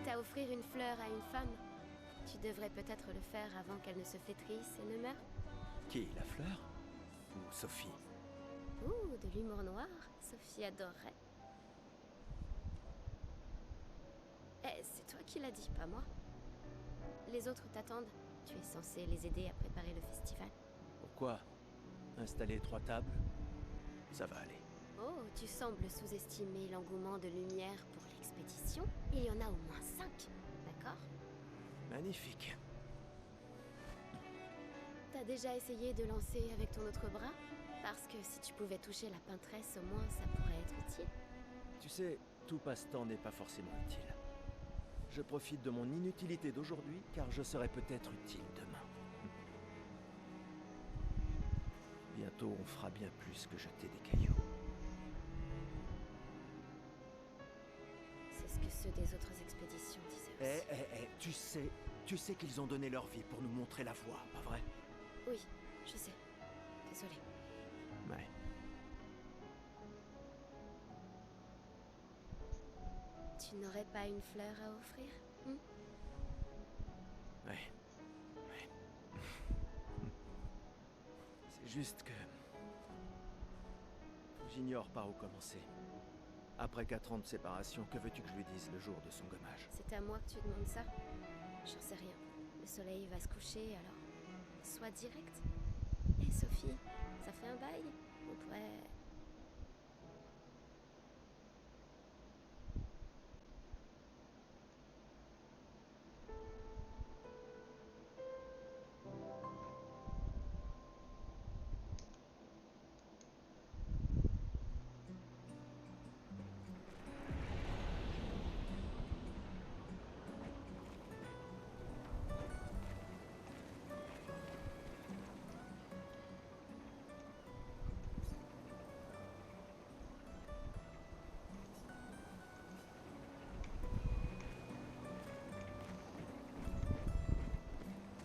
t'apprêtes à offrir une fleur à une femme, tu devrais peut-être le faire avant qu'elle ne se flétrisse et ne meure. Qui, la fleur? Ou Sophie? Ouh, de l'humour noir, Sophie adorerait. Eh, c'est toi qui l'as dit, pas moi. Les autres t'attendent. Tu es censé les aider à préparer le festival. Pourquoi? Installer 3 tables? Ça va aller. Oh, tu sembles sous-estimer l'engouement de Lumière pour l'expédition. Il y en a au moins 5, d'accord? Magnifique. T'as déjà essayé de lancer avec ton autre bras? Parce que si tu pouvais toucher la peintresse, au moins ça pourrait être utile. Tu sais, tout passe-temps n'est pas forcément utile. Je profite de mon inutilité d'aujourd'hui, car je serai peut-être utile demain. Bientôt, on fera bien plus que jeter des cailloux. C'est ce que ceux des autres expéditions disaient aussi. Tu sais qu'ils ont donné leur vie pour nous montrer la voie, pas vrai? Oui, je sais. Désolée. Ouais. Tu n'aurais pas une fleur à offrir? Ouais. C'est juste que... J'ignore par où commencer. Après 4 ans de séparation, que veux-tu que je lui dise le jour de son gommage? C'est à moi que tu demandes ça? J'en sais rien. Le soleil va se coucher, alors... Sois direct. Hé, Sophie, ça fait un bail? On pourrait...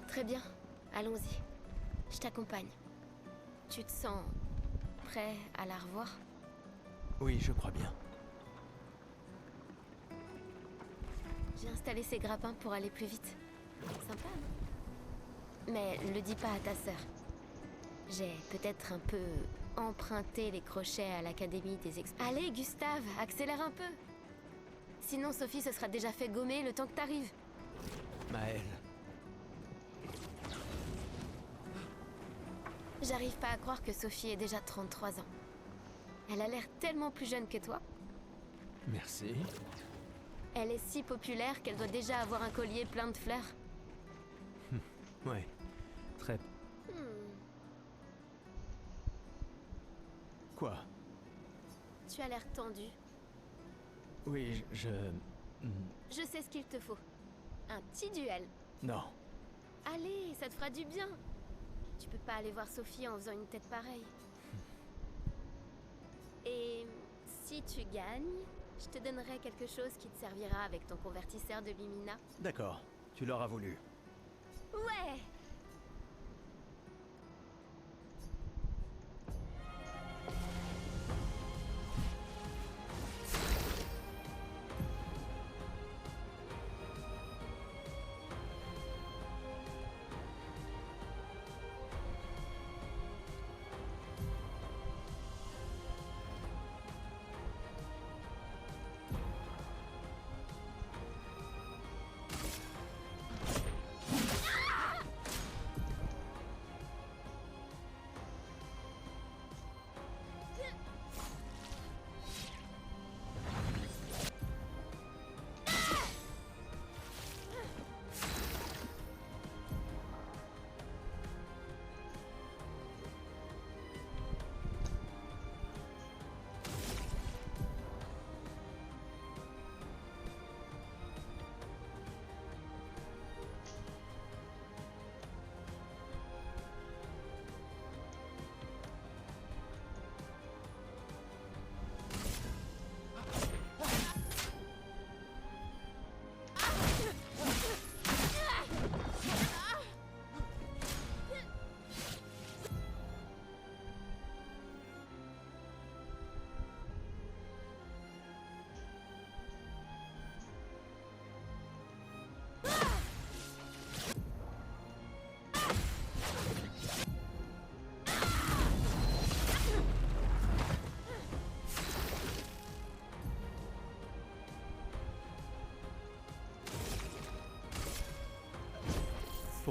Très bien, allons-y. Je t'accompagne. Tu te sens... prêt à la revoir? Oui, je crois bien. J'ai installé ces grappins pour aller plus vite. Sympa, non? Mais le dis pas à ta sœur. J'ai peut-être un peu emprunté les crochets à l'académie des experts. Allez, Gustave, accélère un peu. Sinon, Sophie se sera déjà fait gommer le temps que t'arrives. Maëlle. J'arrive pas à croire que Sophie ait déjà 33 ans. Elle a l'air tellement plus jeune que toi. Merci. Elle est si populaire qu'elle doit déjà avoir un collier plein de fleurs. Ouais. Très... Quoi? Tu as l'air tendu. Oui, Je sais ce qu'il te faut. Un petit duel. Non. Allez, ça te fera du bien. Tu peux pas aller voir Sophie en faisant une tête pareille. Et si tu gagnes, je te donnerai quelque chose qui te servira avec ton convertisseur de Lumina. D'accord. Tu l'auras voulu. Ouais!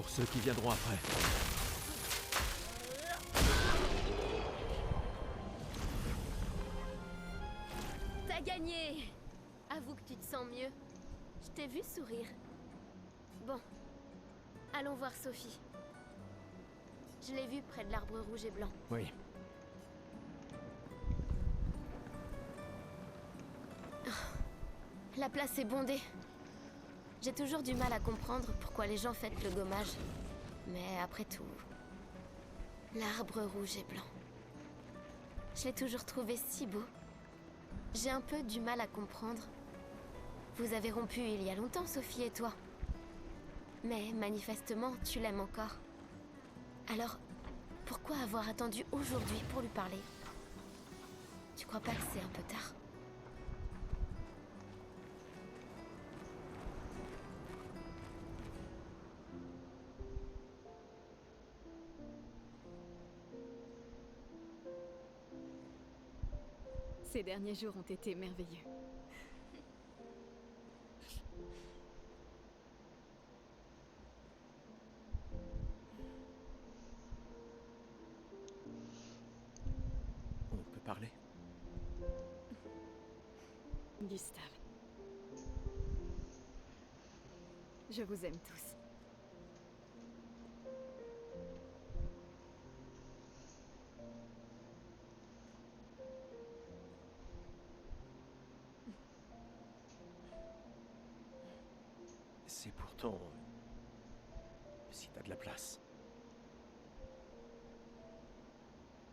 pour ceux qui viendront après. T'as gagné! Avoue que tu te sens mieux. Je t'ai vu sourire. Bon, allons voir Sophie. Je l'ai vue près de l'arbre rouge et blanc. Oui. La place est bondée. J'ai toujours du mal à comprendre pourquoi les gens fêtent le gommage. Mais après tout, l'arbre rouge et blanc. Je l'ai toujours trouvé si beau. J'ai un peu du mal à comprendre. Vous avez rompu il y a longtemps, Sophie et toi. Mais manifestement, tu l'aimes encore. Alors, pourquoi avoir attendu aujourd'hui pour lui parler? Tu crois pas que c'est un peu tard? Ces derniers jours ont été merveilleux. On peut parler? Gustave. Je vous aime tous. C'est pourtant... si t'as de la place.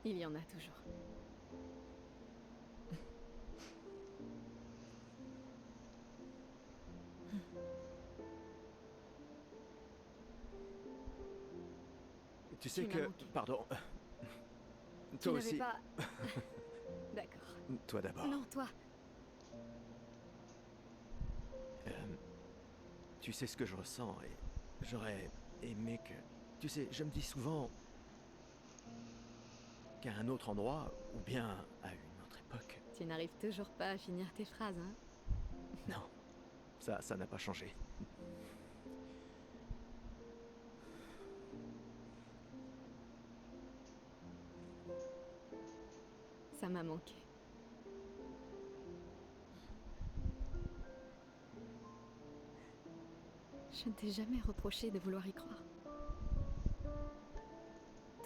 Il y en a toujours. Tu sais Tu m'as que... manqué. Pardon. Tu Toi n'avais aussi. pas... D'accord. Toi d'abord. Non, toi. Tu sais ce que je ressens et j'aurais aimé que... Tu sais, je me dis souvent qu'à un autre endroit, ou bien à une autre époque... Tu n'arrives toujours pas à finir tes phrases, hein? Non, ça n'a pas changé. Ça m'a manqué. Je ne t'ai jamais reproché de vouloir y croire.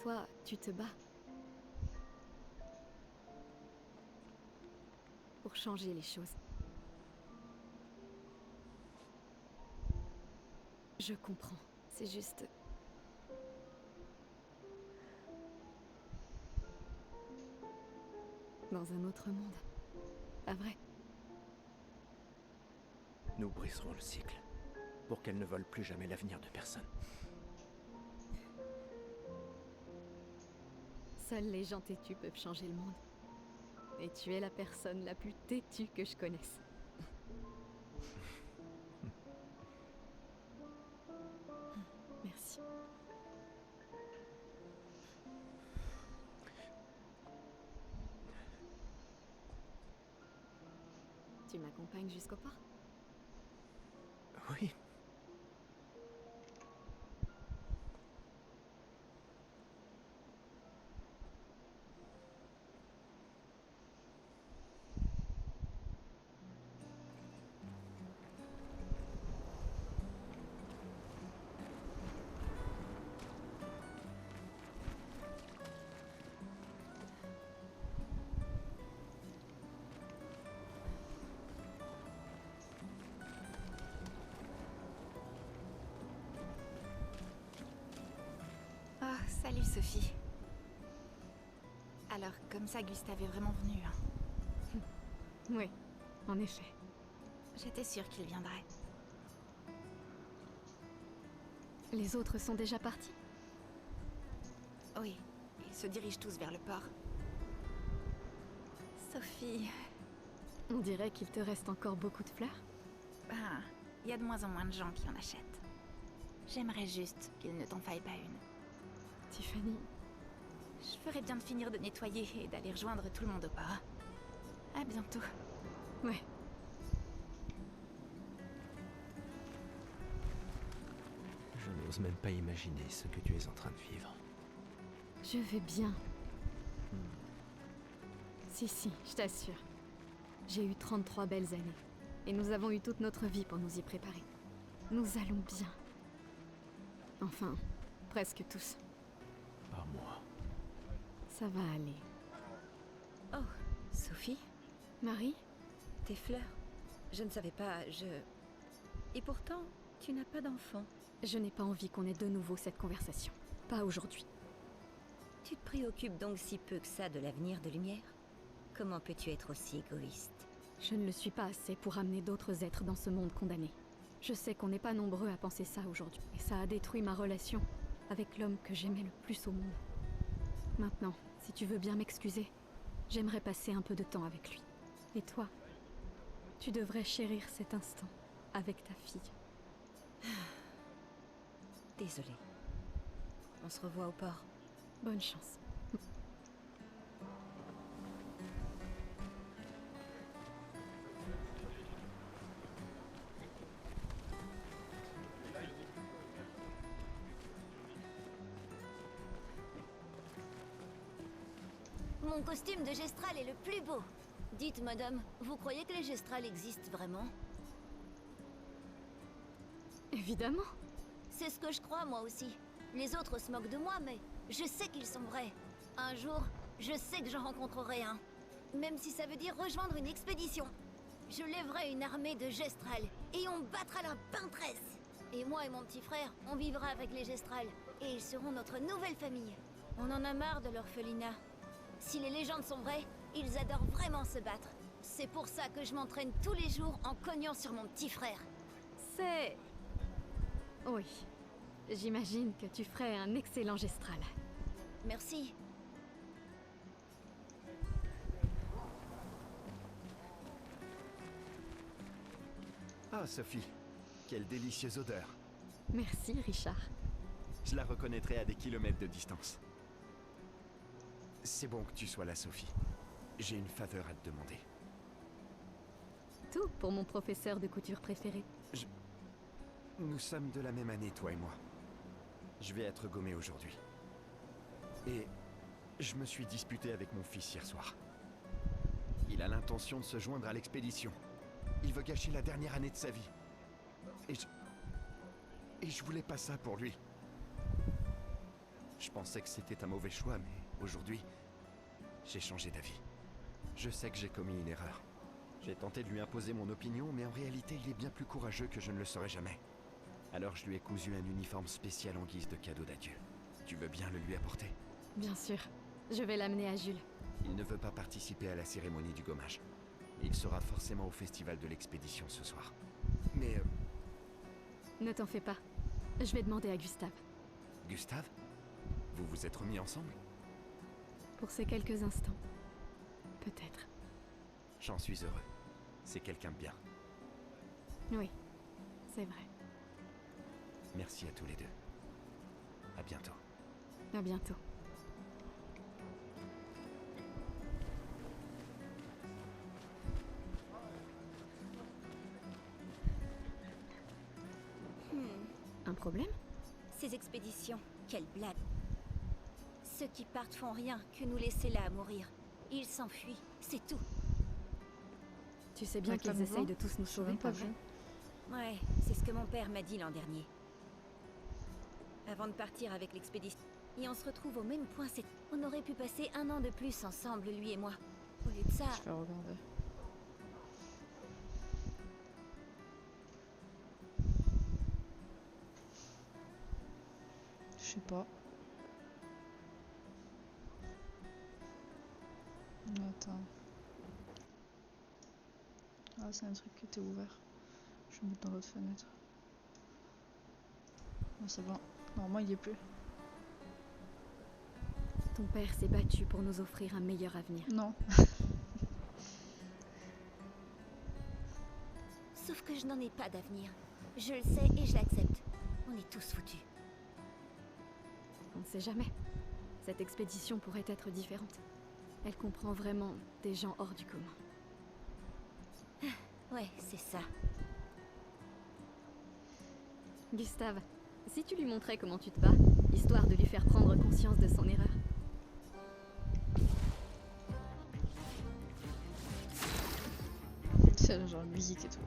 Toi, tu te bats. Pour changer les choses. Je comprends. C'est juste... Dans un autre monde. Pas vrai? Nous briserons le cycle, pour qu'elle ne vole plus jamais l'avenir de personne. Seuls les gens têtus peuvent changer le monde. Et tu es la personne la plus têtue que je connaisse. Merci. Tu m'accompagnes jusqu'au port? Oui. Oh, salut Sophie. Alors, comme ça, Gustave est vraiment venu. Hein. Oui, en effet. J'étais sûre qu'il viendrait. Les autres sont déjà partis? Oui, ils se dirigent tous vers le port. Sophie... On dirait qu'il te reste encore beaucoup de fleurs. Ben, il y a de moins en moins de gens qui en achètent. J'aimerais juste qu'il ne t'en faille pas une. Tiffany, Je ferais bien de finir de nettoyer et d'aller rejoindre tout le monde au port. À bientôt. ouais. Je Je n'ose même pas imaginer ce que tu es en train de vivre. Je vais bien. Si, je t'assure. J'ai eu 33 belles années. Et nous avons eu toute notre vie pour nous y préparer. Nous allons bien. Enfin, presque tous. Pas moi. Ça va aller. Oh, Sophie, Marie? tes fleurs. Je ne savais pas, Et pourtant, tu n'as pas d'enfant. Je n'ai pas envie qu'on ait de nouveau cette conversation. Pas aujourd'hui. Tu te préoccupes donc si peu que ça de l'avenir de Lumière? Comment peux-tu être aussi égoïste? Je ne le suis pas assez pour amener d'autres êtres dans ce monde condamné. Je sais qu'on n'est pas nombreux à penser ça aujourd'hui. Et ça a détruit ma relation avec l'homme que j'aimais le plus au monde. Maintenant, si tu veux bien m'excuser, j'aimerais passer un peu de temps avec lui. Et toi? Tu devrais chérir cet instant avec ta fille. Désolée. On se revoit au port. Bonne chance. Mon costume de Gestral est le plus beau. Dites, madame, vous croyez que les Gestrals existent vraiment? Évidemment. C'est ce que je crois, moi aussi. Les autres se moquent de moi, mais je sais qu'ils sont vrais. Un jour, je sais que j'en rencontrerai un. Même si ça veut dire rejoindre une expédition. Je lèverai une armée de Gestrals, et on battra leur peintresse. Et moi et mon petit frère, on vivra avec les Gestrals, et ils seront notre nouvelle famille. On en a marre de l'orphelinat. Si les légendes sont vraies, ils adorent vraiment se battre. C'est pour ça que je m'entraîne tous les jours en cognant sur mon petit frère. C'est... Oui. J'imagine que tu ferais un excellent gestral. Merci. Ah, Sophie, quelle délicieuse odeur. Merci, Richard. Je la reconnaîtrai à des kilomètres de distance. C'est bon que tu sois là, Sophie. J'ai une faveur à te demander. Tout pour mon professeur de couture préféré. Nous sommes de la même année, toi et moi. Je vais être gommé aujourd'hui. Et je me suis disputé avec mon fils hier soir. Il a l'intention de se joindre à l'expédition. Il veut gâcher la dernière année de sa vie. Et je voulais pas ça pour lui. Je pensais que c'était un mauvais choix, mais aujourd'hui, j'ai changé d'avis. Je sais que j'ai commis une erreur. J'ai tenté de lui imposer mon opinion, mais en réalité, il est bien plus courageux que je ne le serais jamais. Alors je lui ai cousu un uniforme spécial en guise de cadeau d'adieu. Tu veux bien le lui apporter? Bien sûr. Je vais l'amener à Jules. Il ne veut pas participer à la cérémonie du gommage. Il sera forcément au festival de l'expédition ce soir. Mais... Ne t'en fais pas. Je vais demander à Gustave. Gustave? Vous vous êtes remis ensemble? Pour ces quelques instants. Peut-être. J'en suis heureux. C'est quelqu'un de bien. Oui, c'est vrai. Merci à tous les deux. À bientôt. À bientôt. Un problème? Ces expéditions, quelle blague. Ceux qui partent font rien que nous laisser là à mourir. Ils s'enfuient, c'est tout. Tu sais bien qu'ils essayent de tous nous sauver, pas vrai? Ouais, c'est ce que mon père m'a dit l'an dernier. Avant de partir avec l'expédition. Et on se retrouve au même point, c'est... On aurait pu passer 1 an de plus ensemble, lui et moi. Au lieu de ça... Je vais regarder. Je sais pas. Attends. Ah, c'est un truc qui était ouvert. Je vais me mettre dans l'autre fenêtre. Non, c'est bon. Normalement, il y est plus. Ton père s'est battu pour nous offrir un meilleur avenir. Non. Sauf que je n'en ai pas d'avenir. Je le sais et je l'accepte. On est tous foutus. On ne sait jamais. Cette expédition pourrait être différente. Elle comprend vraiment des gens hors du commun. Ouais, c'est ça. Gustave, Si tu lui montrais comment tu te bats, histoire de lui faire prendre conscience de son erreur. C'est le genre de musique et tout.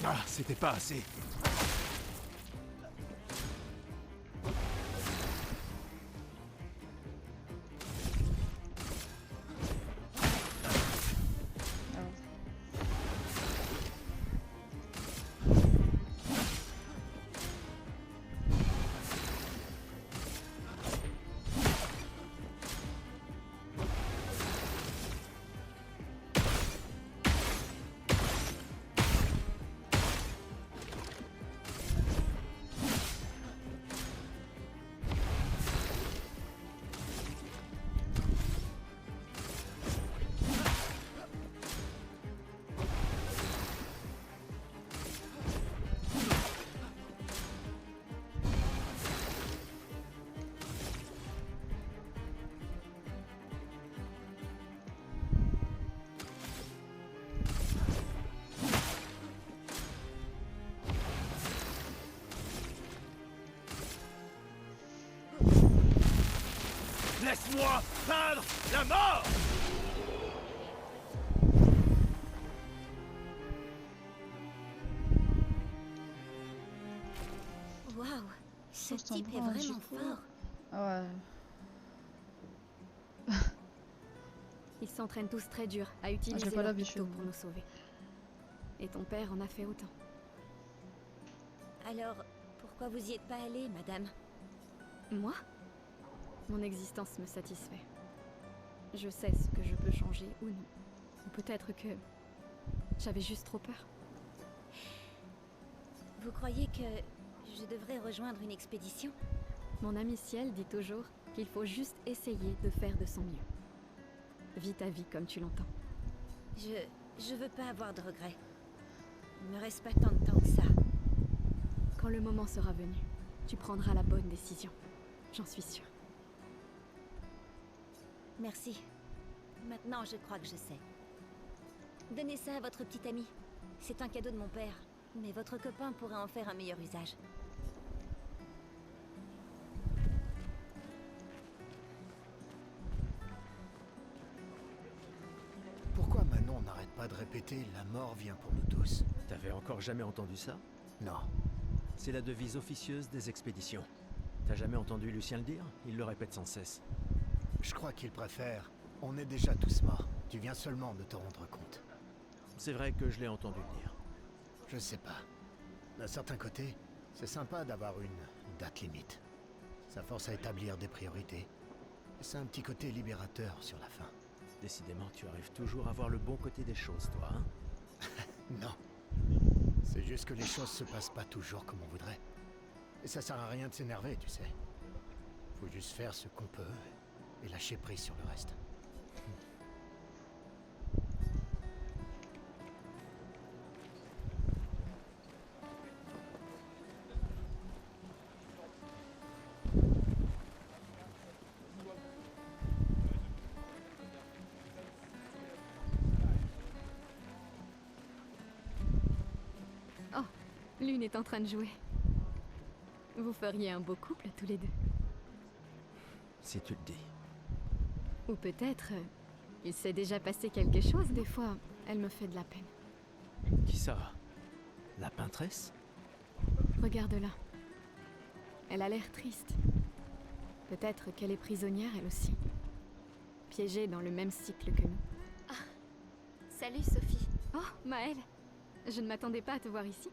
Ah, c'était pas assez. Laisse-moi peindre la mort! Waouh, ce Je t'en type est prends un vraiment petit coup. fort. Ah ouais. Ils s'entraînent tous très dur à j'ai utiliser pas leur l'habitude. picto pour nous sauver. Et ton père en a fait autant. Alors, pourquoi vous y êtes pas allé, madame? Moi? Mon existence me satisfait. Je sais ce que je peux changer ou non. Ou peut-être que j'avais juste trop peur. Vous croyez que je devrais rejoindre une expédition? Mon ami Ciel dit toujours qu'il faut juste essayer de faire de son mieux. Vis ta vie comme tu l'entends. Je veux pas avoir de regrets. Il me reste pas tant de temps que ça. Quand le moment sera venu, tu prendras la bonne décision. J'en suis sûre. Merci. Maintenant, je crois que je sais. Donnez ça à votre petit ami. C'est un cadeau de mon père. Mais votre copain pourrait en faire un meilleur usage. Pourquoi Manon n'arrête pas de répéter « la mort vient pour nous tous » ? T'avais encore jamais entendu ça? Non. C'est la devise officieuse des expéditions. T'as jamais entendu Lucien le dire? Il le répète sans cesse. Je crois qu'il préfère « on est déjà tous morts, tu viens seulement de te rendre compte ». C'est vrai que je l'ai entendu le dire. Je sais pas. D'un certain côté, c'est sympa d'avoir une date limite. Ça force à établir des priorités. Et c'est un petit côté libérateur sur la fin. Décidément, tu arrives toujours à voir le bon côté des choses, toi, hein? Non. C'est juste que les choses se passent pas toujours comme on voudrait. Et ça sert à rien de s'énerver, tu sais. Faut juste faire ce qu'on peut et lâcher prise sur le reste. Lune est en train de jouer. Vous feriez un beau couple tous les deux. Si tu le dis. Ou peut-être, il s'est déjà passé quelque chose. Des fois, elle me fait de la peine. Qui ça? La peintresse? Regarde-la. Elle a l'air triste. Peut-être qu'elle est prisonnière, elle aussi. Piégée dans le même cycle que nous. Salut Sophie. Oh, Maëlle. Je ne m'attendais pas à te voir ici.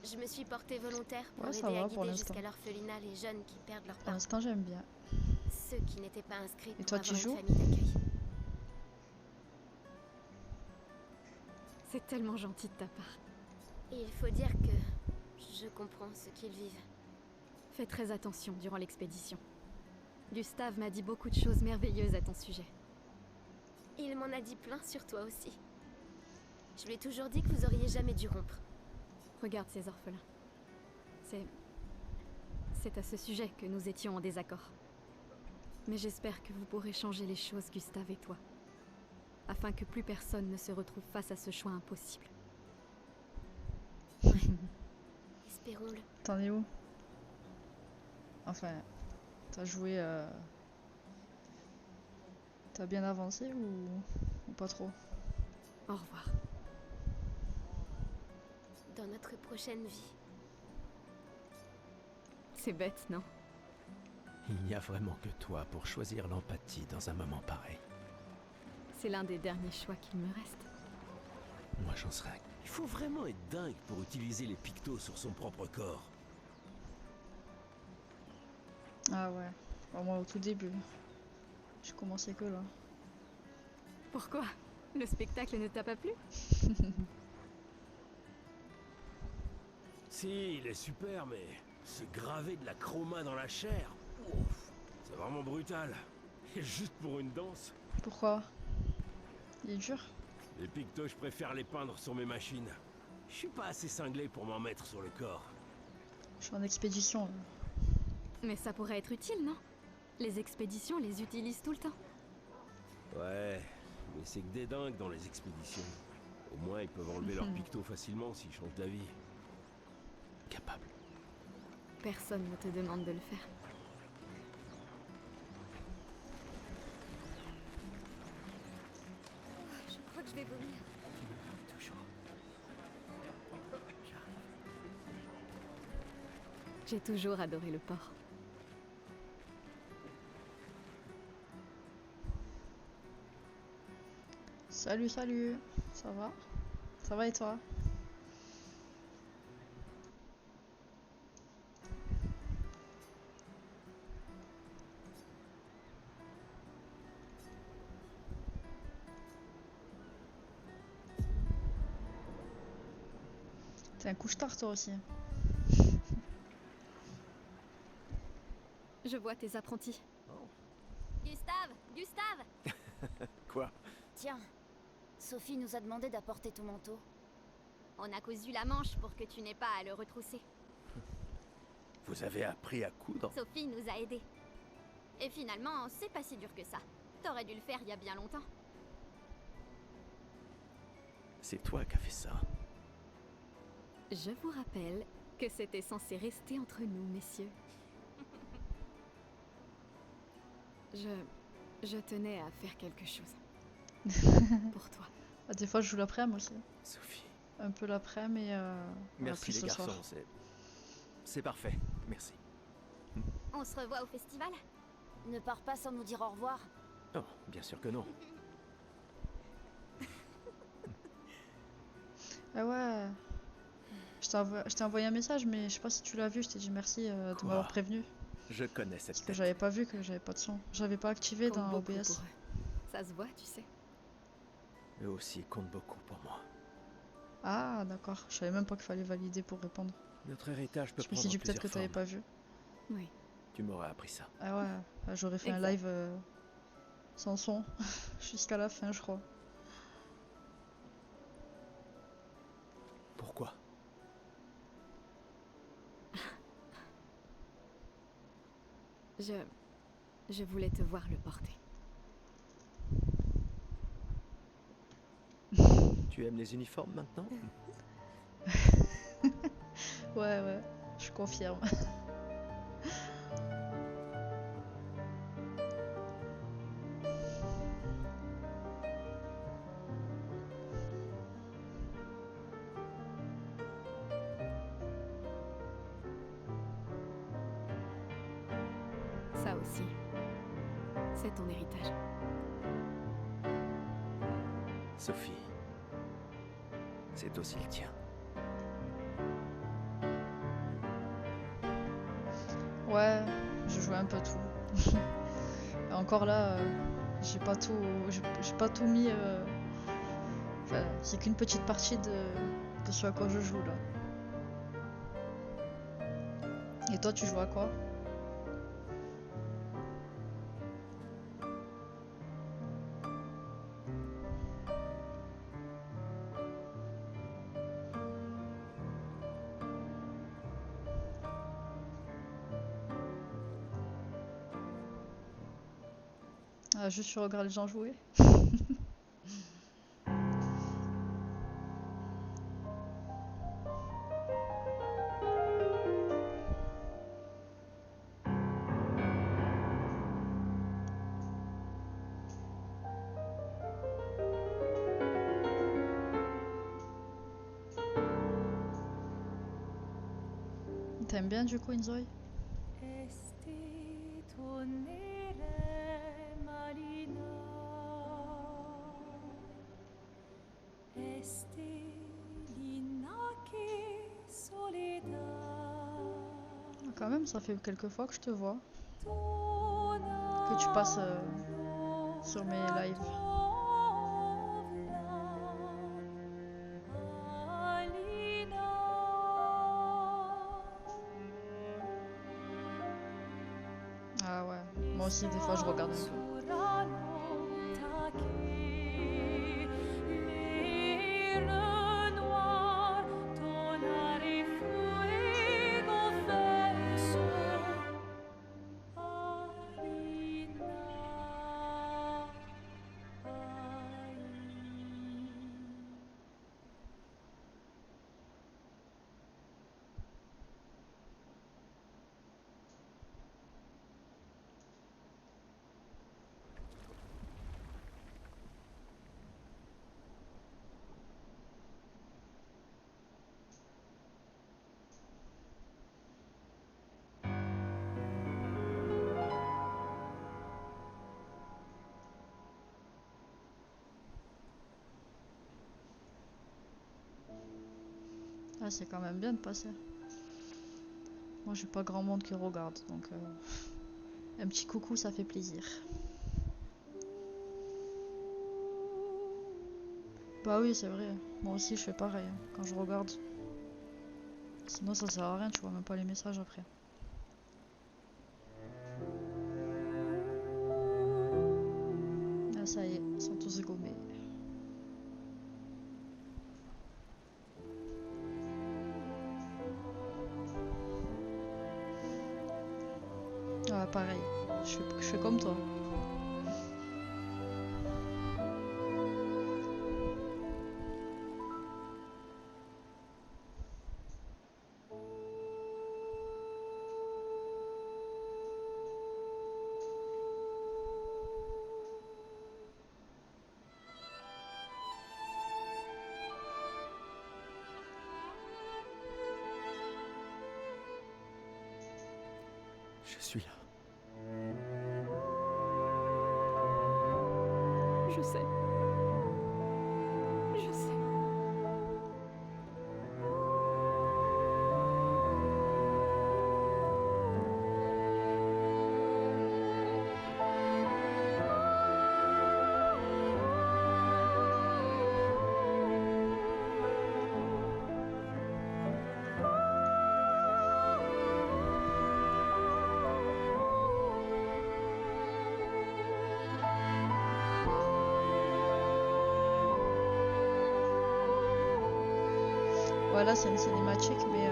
Je me suis portée volontaire pour Ouais, ça aider va à pour guider l'instant. jusqu'à l'orphelinat les jeunes qui perdent leurs Pour parents. l'instant, j'aime bien. Ceux qui n'étaient pas inscrits pour toi, tu avoir joues une famille d'accueil. C'est tellement gentil de ta part. Et il faut dire que je comprends ce qu'ils vivent. Fais très attention durant l'expédition. Gustave m'a dit beaucoup de choses merveilleuses à ton sujet. Il m'en a dit plein sur toi aussi. Je lui ai toujours dit que vous auriez jamais dû rompre. Regarde ces orphelins. c'est à ce sujet que nous étions en désaccord. Mais j'espère que vous pourrez changer les choses, Gustave et toi, afin que plus personne ne se retrouve face à ce choix impossible. Espérons-le. T'en es où? Enfin, t'as joué... T'as bien avancé ou pas trop? Au revoir. Dans notre prochaine vie. C'est bête, non? Il n'y a vraiment que toi pour choisir l'empathie dans un moment pareil. C'est l'un des derniers choix qu'il me reste. Moi, j'en serais... Il faut vraiment être dingue pour utiliser les pictos sur son propre corps. Ah ouais. Bon, moi au tout début. J'ai commencé que là. Pourquoi? Le spectacle ne t'a pas plu? Si, il est super, mais se graver de la chroma dans la chair, ouf, c'est vraiment brutal. Et juste pour une danse. Pourquoi? Il est dur? Les pictos, je préfère les peindre sur mes machines. Je suis pas assez cinglé pour m'en mettre sur le corps. Je suis en expédition là. Mais ça pourrait être utile, non? Les expéditions les utilisent tout le temps. Ouais, mais c'est que des dingues dans les expéditions. Au moins, ils peuvent enlever leurs pictos facilement s'ils changent d'avis. capable. Personne ne te demande de le faire. Je crois que je vais vomir. J'ai toujours adoré le porc. Salut, salut. Ça va? Ça va et toi? T'es un couche-tard toi aussi. Je vois tes apprentis. Gustave! Gustave! Quoi? Tiens, Sophie nous a demandé d'apporter ton manteau. On a cousu la manche pour que tu n'aies pas à le retrousser. Vous avez appris à coudre? Sophie nous a aidés. Et finalement, c'est pas si dur que ça. T'aurais dû le faire il y a bien longtemps. C'est toi qui as fait ça. Je vous rappelle que c'était censé rester entre nous, messieurs. Je tenais à faire quelque chose. Pour toi. Ah, des fois je joue l'après-midi aussi. Sophie. Un peu l'après-midi mais Merci plus les ce garçons, soir. c'est parfait. Merci. On se revoit au festival? Ne pars pas sans nous dire au revoir. Oh, bien sûr que non. Ah ouais. Je t'ai envoyé un message mais je sais pas si tu l'as vu, je t'ai dit merci de Quoi? m'avoir prévenu. Je connais cette Parce que tête. j'avais pas vu que j'avais pas de son. J'avais pas activé Compte dans beaucoup OBS. pour eux. Ça se voit, tu sais. Eux aussi comptent beaucoup pour moi. Ah d'accord, je savais même pas qu'il fallait valider pour répondre. Notre héritage peut Je me suis prendre dit peut-être que plusieurs t'avais formes. pas vu. Oui. Tu m'aurais appris ça. Ah ouais, j'aurais fait un Exact. live sans son jusqu'à la fin je crois. Pourquoi? Je voulais te voir le porter. Tu aimes les uniformes maintenant? Ouais, je confirme. Ça aussi. C'est ton héritage. Sophie. C'est aussi le tien. Ouais, je jouais un peu tout. Et encore là, j'ai pas tout mis. Enfin, c'est qu'une petite partie de ce à quoi je joue là. Et toi, tu joues à quoi? Ah, juste tu regardes les gens jouer. T'aimes bien du coup Inzoï? Quand même, ça fait quelques fois que je te vois, que tu passes sur mes lives. Ah ouais, moi aussi des fois je regarde un peu. Ah, c'est quand même bien de passer. Moi j'ai pas grand monde qui regarde, donc un petit coucou ça fait plaisir. Bah oui, c'est vrai, moi aussi je fais pareil hein, quand je regarde. Sinon ça sert à rien, tu vois même pas les messages après. Ah ça y est, ils sont tous gommés. Ah pareil, je fais comme toi. Je suis là. Je sais. Je sais. Voilà, c'est une cinématique, mais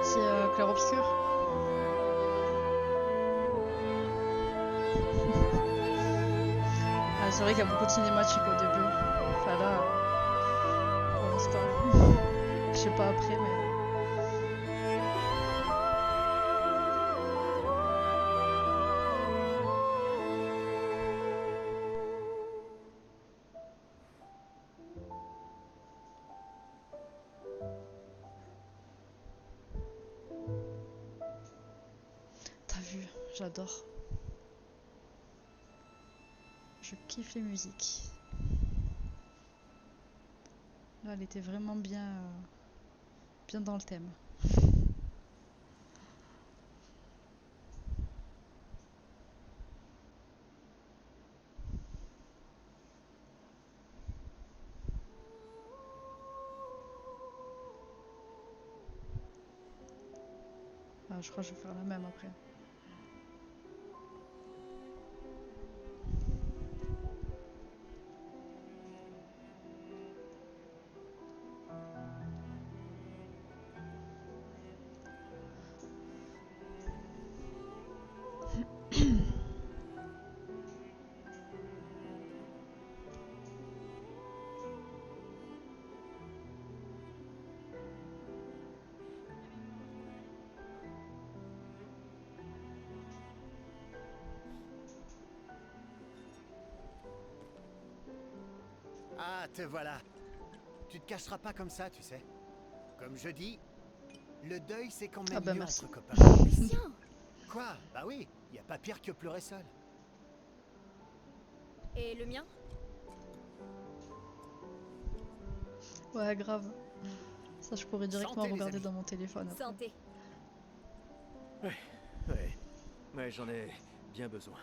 c'est clair-obscur. Ah, c'est vrai qu'il y a beaucoup de cinématiques au début. Enfin là, pour l'instant. Je sais pas après, mais... T'as vu, j'adore. Je kiffe les musiques. Là, elle était vraiment bien, bien dans le thème. Ah, je crois que je vais faire la même après. Ah, te voilà. Tu te cacheras pas comme ça, tu sais. Comme je dis, le deuil c'est quand même Ah bah mieux merci. entre copains. Lucien! Quoi? Bah oui, y a pas pire que pleurer seul. Et le mien? Ouais, grave. Ça, je pourrais directement Santé, les regarder amis. dans mon téléphone après. Santé. Ouais, j'en ai bien besoin.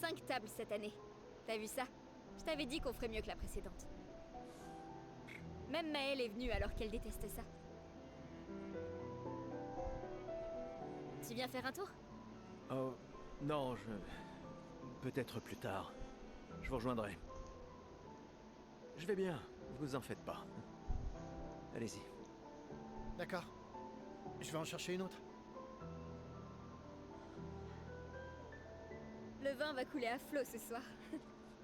5 tables cette année. T'as vu ça? Je t'avais dit qu'on ferait mieux que la précédente. Même Maëlle est venue alors qu'elle déteste ça. Tu viens faire un tour? Oh, non, peut-être plus tard. Je vous rejoindrai. Je vais bien, vous en faites pas. Allez-y. D'accord. Je vais en chercher une autre. Le vin va couler à flot ce soir.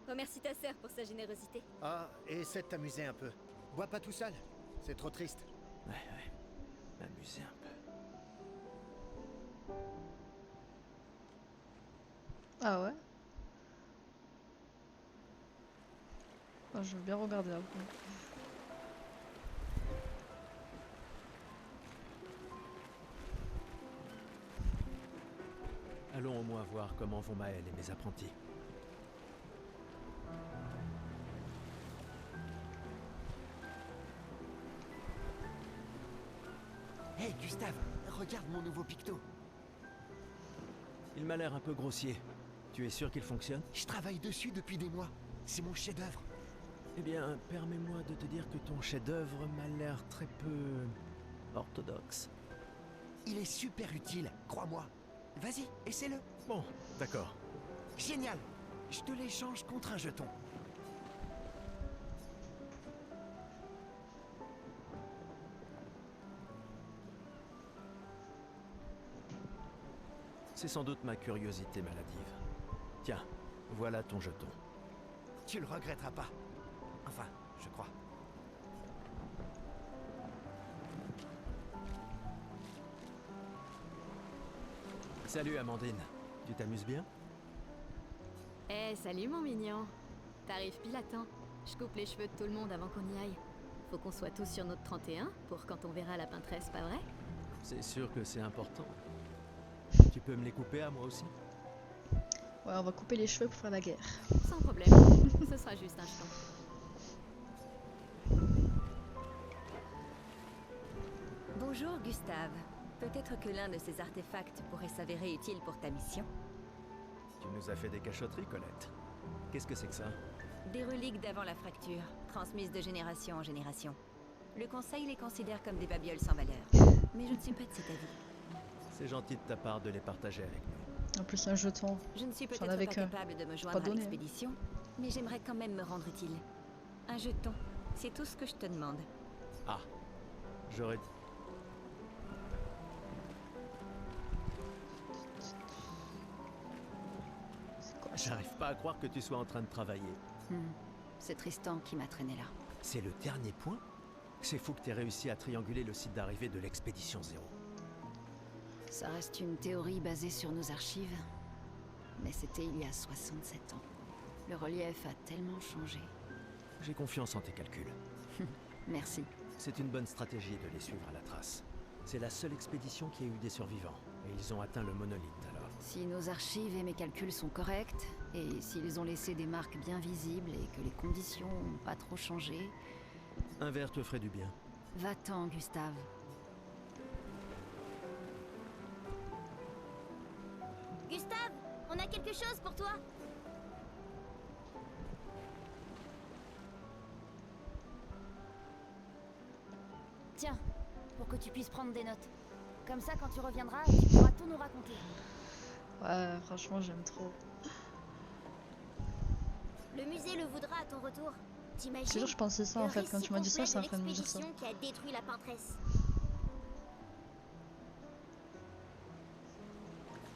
Remercie ta sœur pour sa générosité. Ah, et essaie de t'amuser un peu. Bois pas tout seul. C'est trop triste. Ouais. M'amuser un peu. Ah ouais? Ah, je veux bien regarder après. Allons au moins voir comment vont Maëlle et mes apprentis. Hey Gustave, regarde mon nouveau picto. Il m'a l'air un peu grossier. Tu es sûr qu'il fonctionne? Je travaille dessus depuis des mois. C'est mon chef-d'œuvre. Eh bien, permets-moi de te dire que ton chef-d'œuvre m'a l'air très peu orthodoxe. Il est super utile, crois-moi. Vas-y, essaie-le. Bon, d'accord. Génial. Je te l'échange contre un jeton. C'est sans doute ma curiosité maladive. Tiens, voilà ton jeton. Tu le regretteras pas. Enfin, je crois. Salut Amandine, tu t'amuses bien? Eh, salut mon mignon. T'arrives pile à temps. Je coupe les cheveux de tout le monde avant qu'on y aille. Faut qu'on soit tous sur notre 31 pour quand on verra la peintresse, pas vrai? C'est sûr que c'est important. Tu peux me les couper à moi aussi? Ouais, on va couper les cheveux pour faire la guerre. Sans problème. Ce sera juste un jeton. Bonjour Gustave. Peut-être que l'un de ces artefacts pourrait s'avérer utile pour ta mission. Tu nous as fait des cachotteries, Colette. Qu'est-ce que c'est que ça? Des reliques d'avant la fracture, transmises de génération en génération. Le Conseil les considère comme des babioles sans valeur. Mais je ne suis pas de cet avis. C'est gentil de ta part de les partager avec nous. En plus, un jeton. Je ne suis J'en peut-être avais pas qu'un. capable de me Pas joindre à donné, hein. l'expédition, mais j'aimerais quand même me rendre utile. Un jeton, c'est tout ce que je te demande. Ah, j'aurais... J'arrive pas à croire que tu sois en train de travailler. C'est Tristan qui m'a traîné là. C'est le dernier point? C'est fou que t'aies réussi à trianguler le site d'arrivée de l'expédition 0. Ça reste une théorie basée sur nos archives, mais c'était il y a 67 ans. Le relief a tellement changé. J'ai confiance en tes calculs. Merci. C'est une bonne stratégie de les suivre à la trace. C'est la seule expédition qui a eu des survivants, et ils ont atteint le monolithe alors. Si nos archives et mes calculs sont corrects, et s'ils ont laissé des marques bien visibles et que les conditions n'ont pas trop changé, Un verre te ferait du bien. va-t'en, Gustave. Gustave, on a quelque chose pour toi. Tiens, pour que tu puisses prendre des notes. Comme ça, quand tu reviendras, tu pourras tout nous raconter. Ouais, franchement, j'aime trop. Le musée le voudra à ton retour. T'imagines? C'est sûr, je pensais ça en fait. Quand tu m'as dit ça, j'étais en train de me dire ça. L'expédition qui a détruit la peintresse.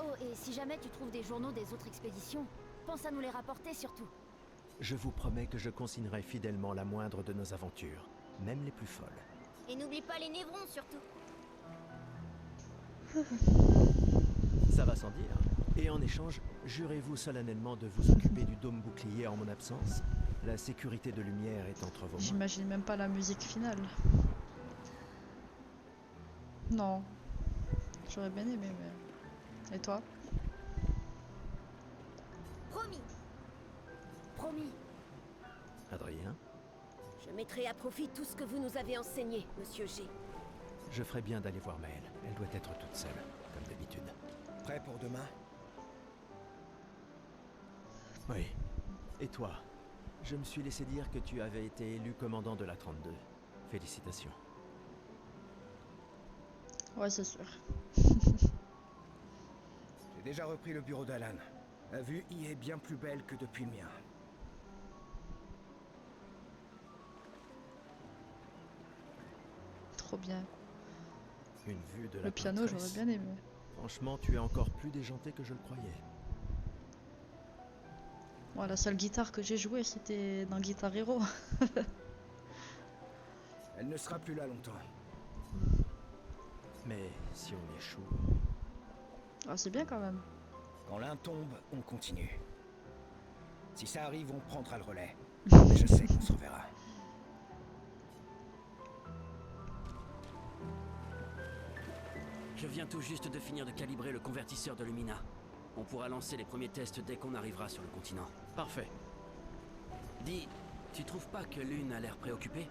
Oh, et si jamais tu trouves des journaux des autres expéditions, pense à nous les rapporter surtout. Je vous promets que je consignerai fidèlement la moindre de nos aventures, même les plus folles. Et n'oublie pas les névrons surtout. Ça va sans dire. Et en échange, jurez-vous solennellement de vous occuper du dôme bouclier en mon absence? La sécurité de Lumière est entre vos mains. J'imagine même pas la musique finale. Non. J'aurais bien aimé, mais... Et toi? Promis. Promis. Adrien, Je mettrai à profit tout ce que vous nous avez enseigné, monsieur G. je ferais bien d'aller voir Maëlle. Elle doit être toute seule, comme d'habitude. Prêt pour demain? Oui. Et toi? Je me suis laissé dire que tu avais été élu commandant de la 32. Félicitations. Ouais, c'est sûr. J'ai déjà repris le bureau d'Alan. La vue y est bien plus belle que depuis le mien. Trop bien. Une vue de la Le piano, j'aurais Pinterest. bien aimé. Franchement, tu es encore plus déjanté que je le croyais. Moi, la seule guitare que j'ai jouée, c'était dans Guitar Hero. Elle ne sera plus là longtemps. Mais si on échoue... Ah, c'est bien quand même. Quand l'un tombe, on continue. Si ça arrive, on prendra le relais. Mais je sais qu'on se reverra. Je viens tout juste de finir de calibrer le convertisseur de Lumina. On pourra lancer les premiers tests dès qu'on arrivera sur le continent. Parfait. Dis, tu trouves pas que Lune a l'air préoccupée?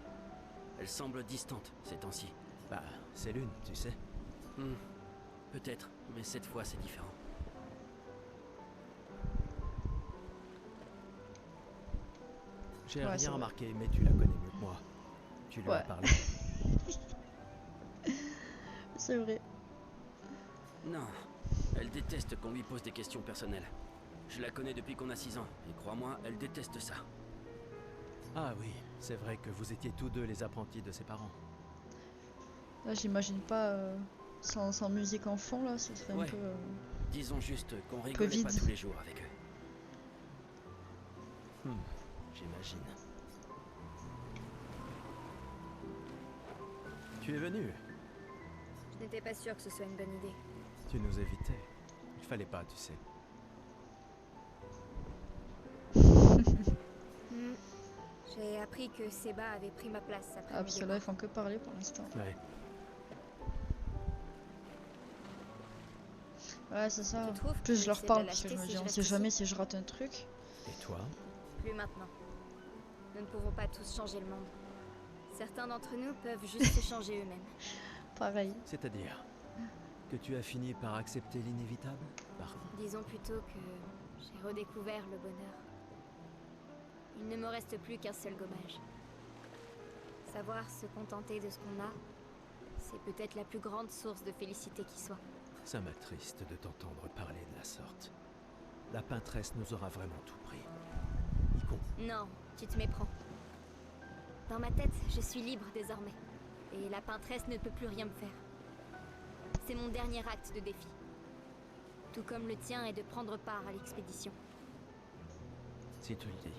Elle semble distante ces temps-ci. Bah, c'est Lune, tu sais. Peut-être, mais cette fois c'est différent. J'ai Ouais, c'est rien vrai. remarqué, mais tu la connais mieux que moi. Tu lui as Ouais. parlé. C'est vrai. Non, elle déteste qu'on lui pose des questions personnelles. Je la connais depuis qu'on a 6 ans, et crois-moi, elle déteste ça. Ah oui, c'est vrai que vous étiez tous deux les apprentis de ses parents. Là, j'imagine pas sans musique en fond, là, ce serait Ouais. un peu... Disons juste qu'on rigolait pas vide. tous les jours avec eux. J'imagine. Tu es venu. Je n'étais pas sûre que ce soit une bonne idée. Tu nous évitais. Il fallait pas, tu sais. J'ai appris que Seba avait pris ma place après Ah, parce que là, ils font que parler pour l'instant. Ouais. Ouais, c'est ça. Tu trouves En plus, que je leur c'est parle de parce que l'acheter je me si dis, je on reste sait jamais ici si je rate un truc. Et toi? Plus maintenant. Nous ne pouvons pas tous changer le monde. Certains d'entre nous peuvent juste se changer eux-mêmes. Pareil. C'est-à-dire que tu as fini par accepter l'inévitable? Pardon. Disons plutôt que j'ai redécouvert le bonheur. Il ne me reste plus qu'un seul gommage. Savoir se contenter de ce qu'on a, c'est peut-être la plus grande source de félicité qui soit. Ça m'attriste de t'entendre parler de la sorte. La peintresse nous aura vraiment tout pris. Y compris. Non, tu te méprends. Dans ma tête, je suis libre désormais. Et la peintresse ne peut plus rien me faire. C'est mon dernier acte de défi. Tout comme le tien est de prendre part à l'expédition. Si tu le dis.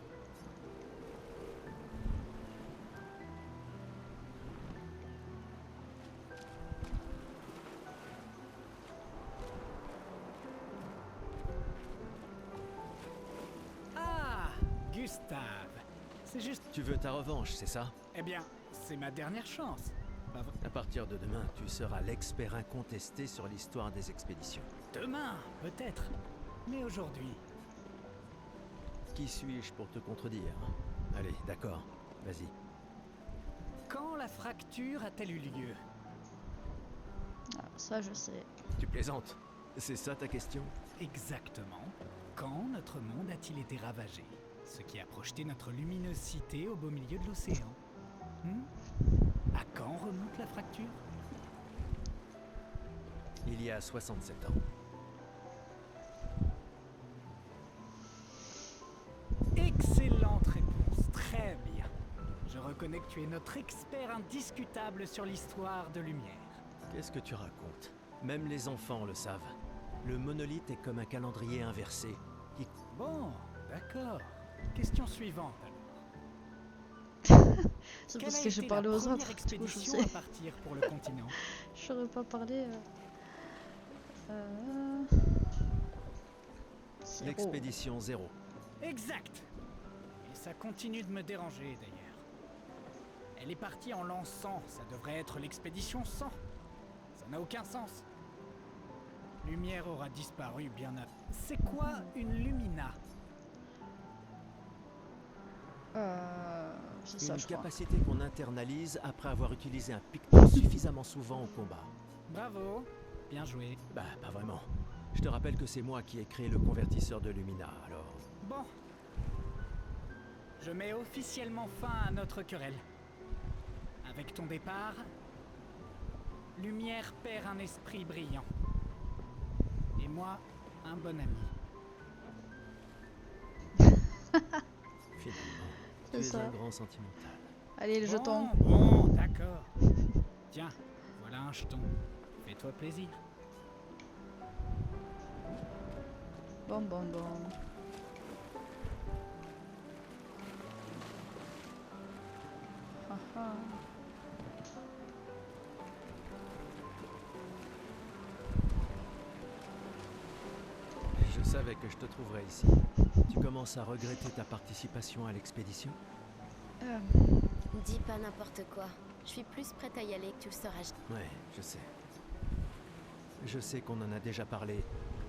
Ah, Gustave. C'est juste... Tu veux ta revanche, c'est ça? Eh bien, c'est ma dernière chance. Pas vrai. À partir de demain, tu seras l'expert incontesté sur l'histoire des expéditions. Demain, peut-être. Mais aujourd'hui... Qui suis-je pour te contredire? Allez, d'accord, vas-y. Quand la fracture a-t-elle eu lieu? Ah, ça, je sais. Tu plaisantes? C'est ça ta question? Exactement. Quand notre monde a-t-il été ravagé? Ce qui a projeté notre lumineuse cité au beau milieu de l'océan. À quand remonte la fracture? Il y a 67 ans. Excellente réponse, très bien. Je reconnais que tu es notre expert indiscutable sur l'histoire de Lumière. Qu'est-ce que tu racontes? Même les enfants le savent. Le monolithe est comme un calendrier inversé. Bon, d'accord. Question suivante alors. C'est Quelle parce a que j'ai été parlé la aux première autres. Du coup, je expédition sais. à partir pour le continent? J'aurais pas parlé. 0. L'expédition 0. Exact. Et ça continue de me déranger d'ailleurs. Elle est partie en l'an 100, ça devrait être l'expédition 100. Ça n'a aucun sens. Lumière aura disparu bien avant. C'est quoi une lumina? C'est ça, Une je crois. capacité qu'on internalise après avoir utilisé un picton suffisamment souvent au combat. Bravo, bien joué. Bah, pas vraiment. Je te rappelle que c'est moi qui ai créé le convertisseur de Lumina, alors... Bon. Je mets officiellement fin à notre querelle. Avec ton départ, Lumière perd un esprit brillant. Et moi, un bon ami. Finalement, tu C'est es ça. un grand sentimental. Allez, le jeton. Bon, d'accord. Tiens, voilà un jeton. Fais-toi plaisir. Bon. Haha. Je savais que je te trouverais ici. Tu commences à regretter ta participation à l'expédition? Dis pas n'importe quoi. Je suis plus prête à y aller que tu le seras. Ouais, je sais. Je sais qu'on en a déjà parlé,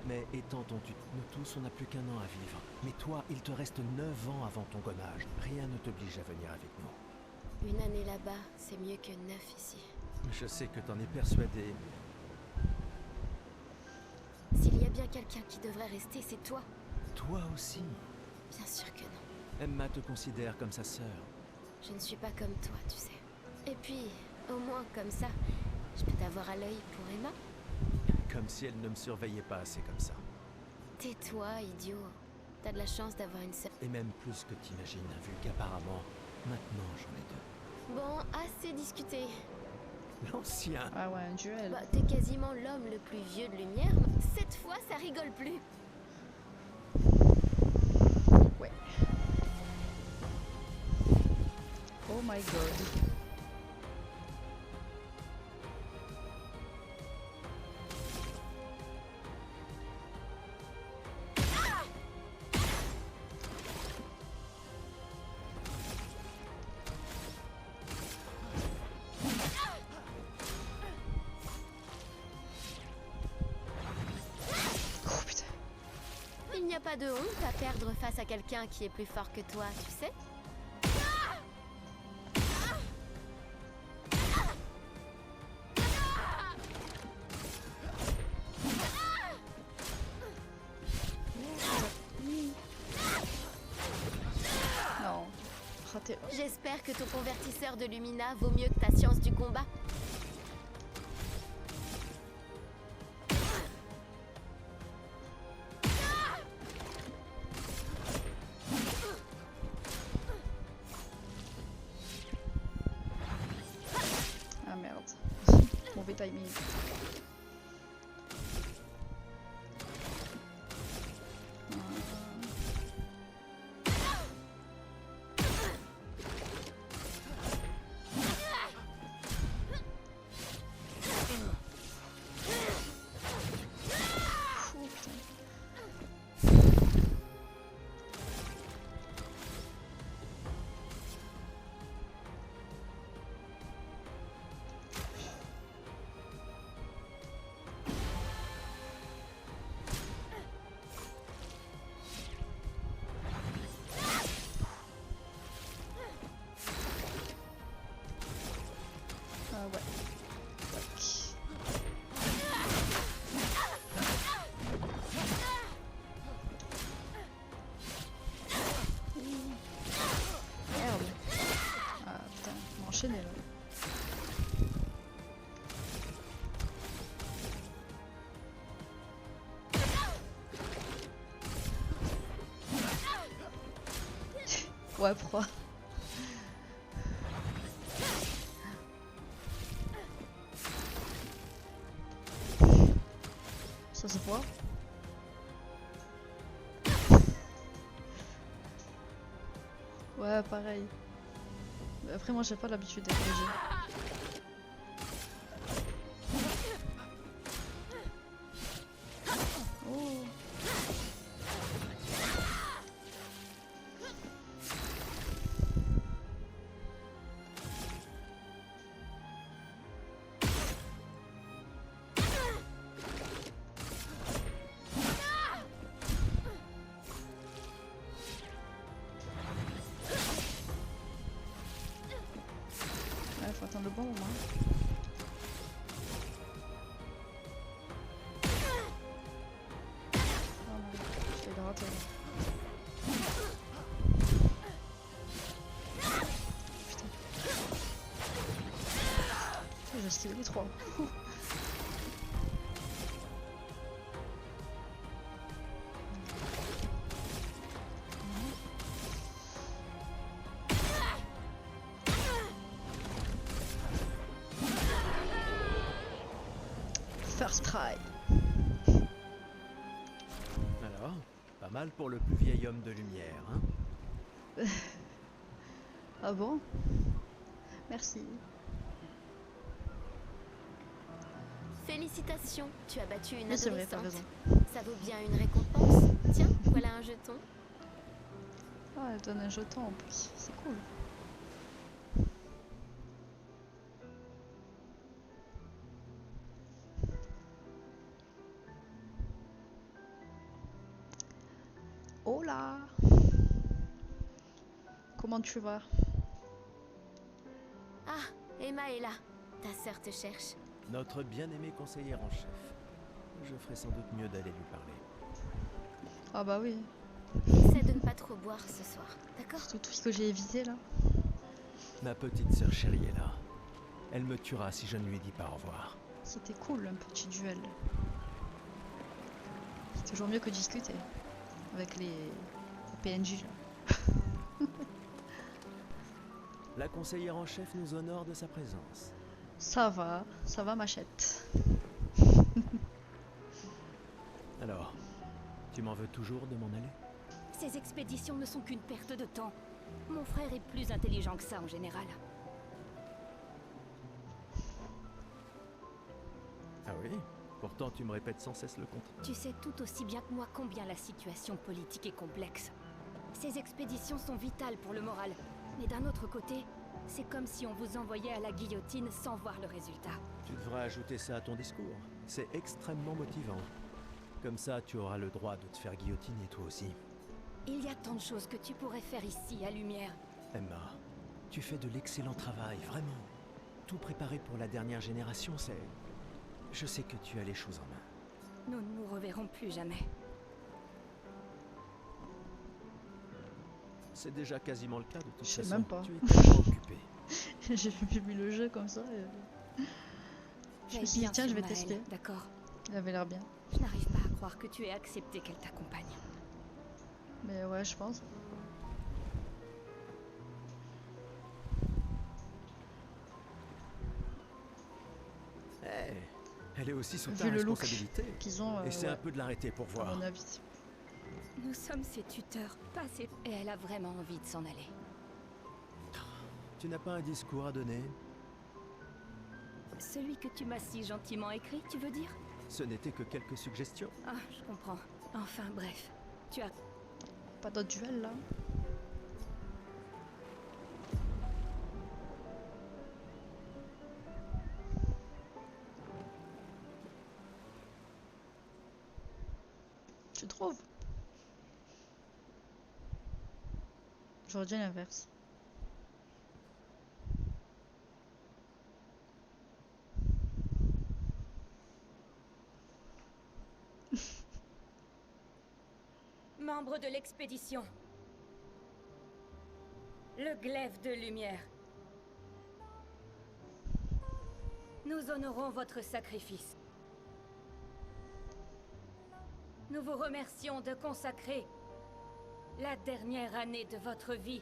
mais étant dont nous tous, on n'a plus qu'un an à vivre. Mais toi, il te reste 9 ans avant ton gommage. Rien ne t'oblige à venir avec nous. Une année là-bas, c'est mieux que 9 ici. Je sais que t'en es persuadé. S'il y a bien quelqu'un qui devrait rester, c'est toi. Toi aussi. Bien sûr que non. Emma te considère comme sa sœur. Je ne suis pas comme toi, tu sais. Et puis, au moins comme ça, je peux t'avoir à l'œil pour Emma. Comme si elle ne me surveillait pas assez comme ça. Tais-toi, idiot. T'as de la chance d'avoir une sœur. Et même plus que t'imagines, vu qu'apparemment, maintenant j'en ai deux. Bon, assez discuté. L'ancien. Ah ouais, un duel. Bah, t'es quasiment l'homme le plus vieux de Lumière. Cette fois, ça rigole plus. Ouais. Oh my god. Il n'y a pas de honte à perdre face à quelqu'un qui est plus fort que toi, tu sais. Non. Raté. J'espère que ton convertisseur de Lumina vaut mieux que ta science du combat. Ah merde. Mauvais timing. Ouais. Merde. Ah putain, on va enchaîner là. Ouais, pourquoi? Ça se voit. Ouais, pareil. Mais après, moi, j'ai pas l'habitude d'être léger. Oh. attendre le bon moment. Oh non, je l'ai raté. Putain. J'ai esquivé les trois. First try. Alors, pas mal pour le plus vieil homme de lumière, hein? Ah bon? Merci. Félicitations, tu as battu une Oui, c'est vrai, t'as adolescente. raison. Ça vaut bien une récompense. Tiens, voilà un jeton. Ah, elle donne un jeton en plus, c'est cool. Oh là! Comment tu vas? Ah, Emma est là. Ta sœur te cherche. Notre bien-aimé conseillère en chef. Je ferais sans doute mieux d'aller lui parler. Ah bah oui, Essaie de ne pas trop boire ce soir, d'accord? c'est tout ce que j'ai évité là. Ma petite sœur chérie est là. Elle me tuera si je ne lui dis pas au revoir. C'était cool un petit duel. C'est toujours mieux que discuter avec les PNJ là. La conseillère en chef nous honore de sa présence. Ça va Machette. Alors, tu m'en veux toujours de m'en aller? Ces expéditions ne sont qu'une perte de temps. Mon frère est plus intelligent que ça en général. Ah oui? Pourtant tu me répètes sans cesse le contraire. Tu sais tout aussi bien que moi combien la situation politique est complexe. Ces expéditions sont vitales pour le moral. Mais d'un autre côté, c'est comme si on vous envoyait à la guillotine sans voir le résultat. Tu devrais ajouter ça à ton discours. C'est extrêmement motivant. Comme ça, tu auras le droit de te faire guillotiner toi aussi. Il y a tant de choses que tu pourrais faire ici, à Lumière. Emma, tu fais de l'excellent travail, vraiment. Tout préparé pour la dernière génération, c'est... Je sais que tu as les choses en main. Nous ne nous reverrons plus jamais. C'est déjà quasiment le cas de toute Je sais façon. même pas. Tu es tellement occupé. J'ai mis le jeu comme ça et... Je me suis dit tiens je vais tester. D'accord. Il avait l'air bien. Je n'arrive pas à croire que tu aies accepté qu'elle t'accompagne. Mais ouais je pense. Hey, elle est aussi sous ta Vu le look responsabilité. qu'ils ont, Essaie ouais, un peu de l'arrêter pour à voir. mon avis. Nous sommes ses tuteurs, pas ses... Et elle a vraiment envie de s'en aller. Tu n'as pas un discours à donner? Celui que tu m'as si gentiment écrit, tu veux dire? Ce n'était que quelques suggestions. Ah, je comprends. Enfin, bref. Tu as... Pas d'autre duel là? Tu trouves? J'aurais dit l'inverse. Membre de l'expédition. Le glaive de lumière. Nous honorons votre sacrifice. Nous vous remercions de consacrer la dernière année de votre vie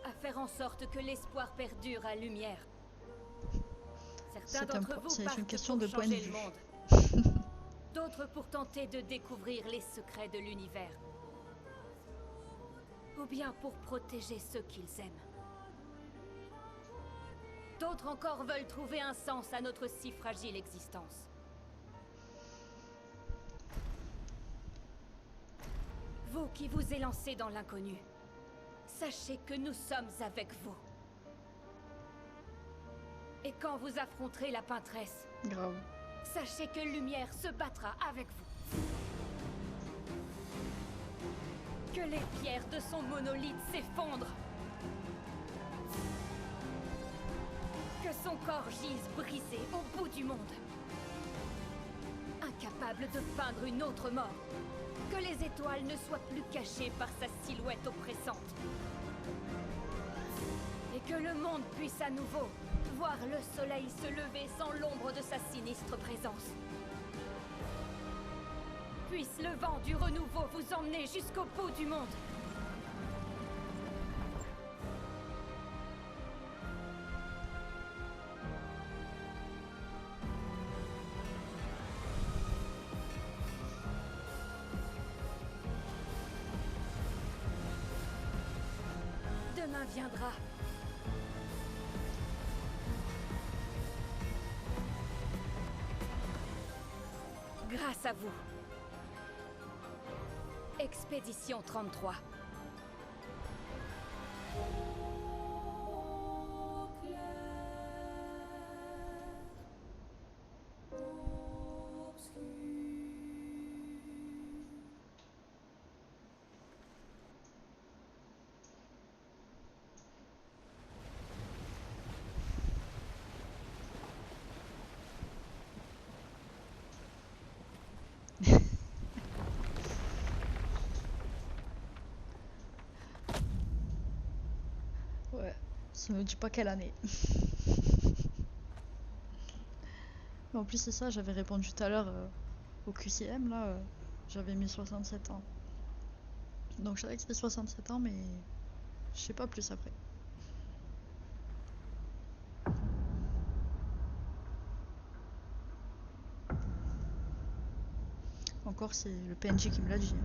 à faire en sorte que l'espoir perdure à Lumière. Certains d'entre vous c'est partent une question pour de point de changer vue. le monde. D'autres pour tenter de découvrir les secrets de l'univers. Ou bien pour protéger ceux qu'ils aiment. D'autres encore veulent trouver un sens à notre si fragile existence. Vous qui vous élancez dans l'inconnu, sachez que nous sommes avec vous. Et quand vous affronterez la peintresse, Grave. sachez que Lumière se battra avec vous. Que les pierres de son monolithe s'effondrent. Que Que son corps gise brisé au bout du monde. Incapable de peindre une autre mort. Que les étoiles ne soient plus cachées par sa silhouette oppressante. Et que le monde puisse à nouveau voir le soleil se lever sans l'ombre de sa sinistre présence. Puisse le vent du renouveau vous emmener jusqu'au bout du monde. Demain viendra. Grâce à vous. Expédition 33. Ouais, ça me dit pas quelle année. Mais en plus c'est ça, j'avais répondu tout à l'heure au QCM là, j'avais mis 67 ans. Donc je savais que c'était 67 ans mais je sais pas plus après. Encore c'est le PNJ qui me l'a dit.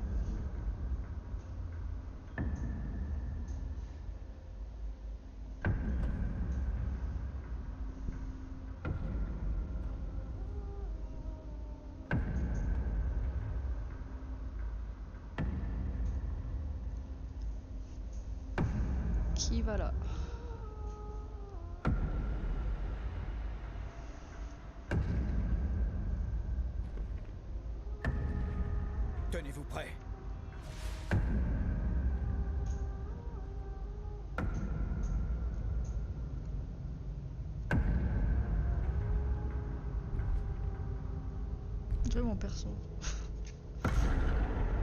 Qui va là? Tenez-vous prêts. Je veux mon perso.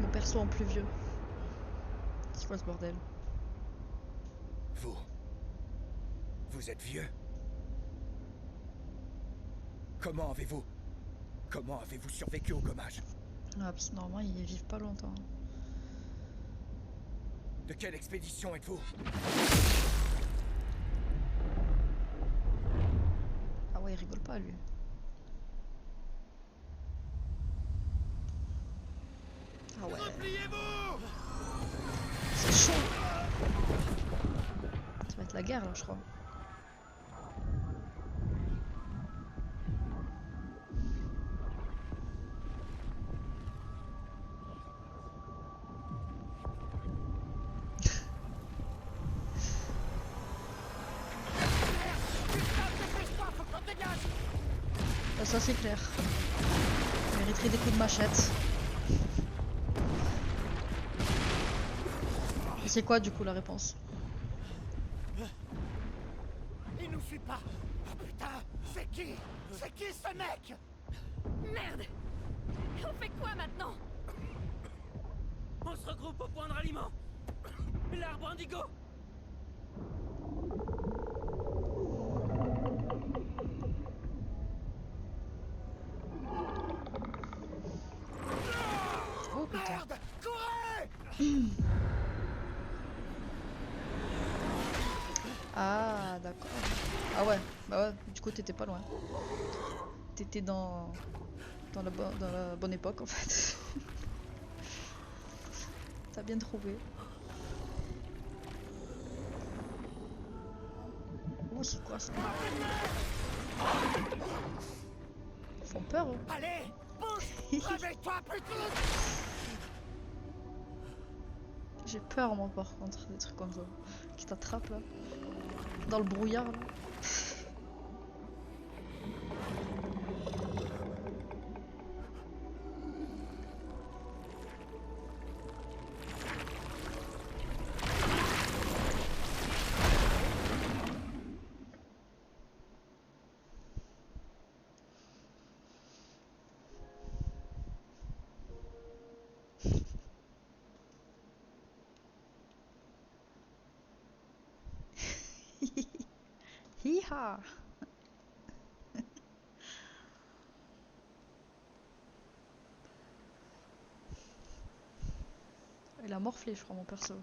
Mon perso en plus vieux. C'est quoi ce bordel? Vous êtes vieux. Comment avez-vous survécu au gommage? Ah, parce que normalement ils vivent pas longtemps. De quelle expédition êtes-vous? Ah ouais, il rigole pas lui. Ah ouais. C'est chaud. Ça va être la guerre là, je crois. Ça c'est clair. Il mériterait des coups de machette. Et c'est quoi du coup la réponse? Il nous suit pas. Oh putain, c'est qui ce mec? Merde! On fait quoi maintenant? On se regroupe au point de ralliement. L'arbre indigo. Oh putain. Merde, courez! Ah d'accord. Ah ouais, bah ouais, du coup t'étais pas loin. T'étais dans la bonne époque en fait. T'as bien trouvé. Oh c'est quoi ça? Ils font peur hein. Allez, bouge! Réveille-toi, putain! J'ai peur moi par contre des trucs comme ça. Qui t'attrapent là. Dans le brouillard là. Ha. Il a morflé, je crois, mon perso.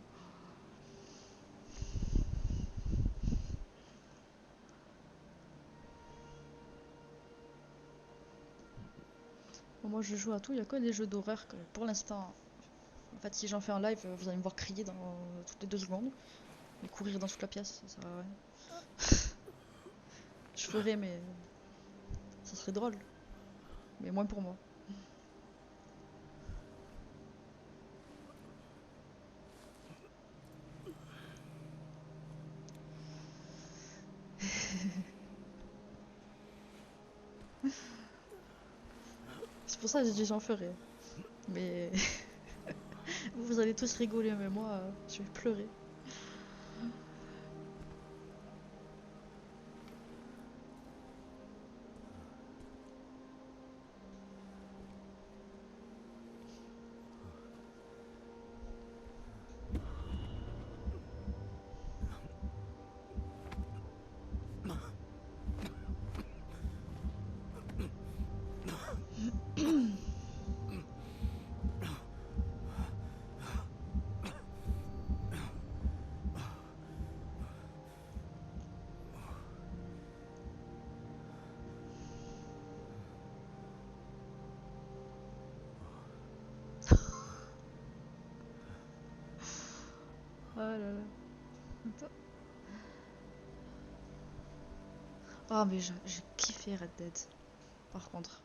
Bon, moi je joue à tout, il n'y a que des jeux d'horreur que pour l'instant. En fait, si j'en fais un live, vous allez me voir crier dans toutes les 2 secondes et courir dans toute la pièce, ça sert à rien. Je ferais, mais ça serait drôle. Mais moins pour moi. C'est pour ça que j'ai dit j'en ferai. Mais vous allez tous rigoler, mais moi je vais pleurer. Oh là là. Attends. Ah mais j'ai kiffé Red Dead. Par contre.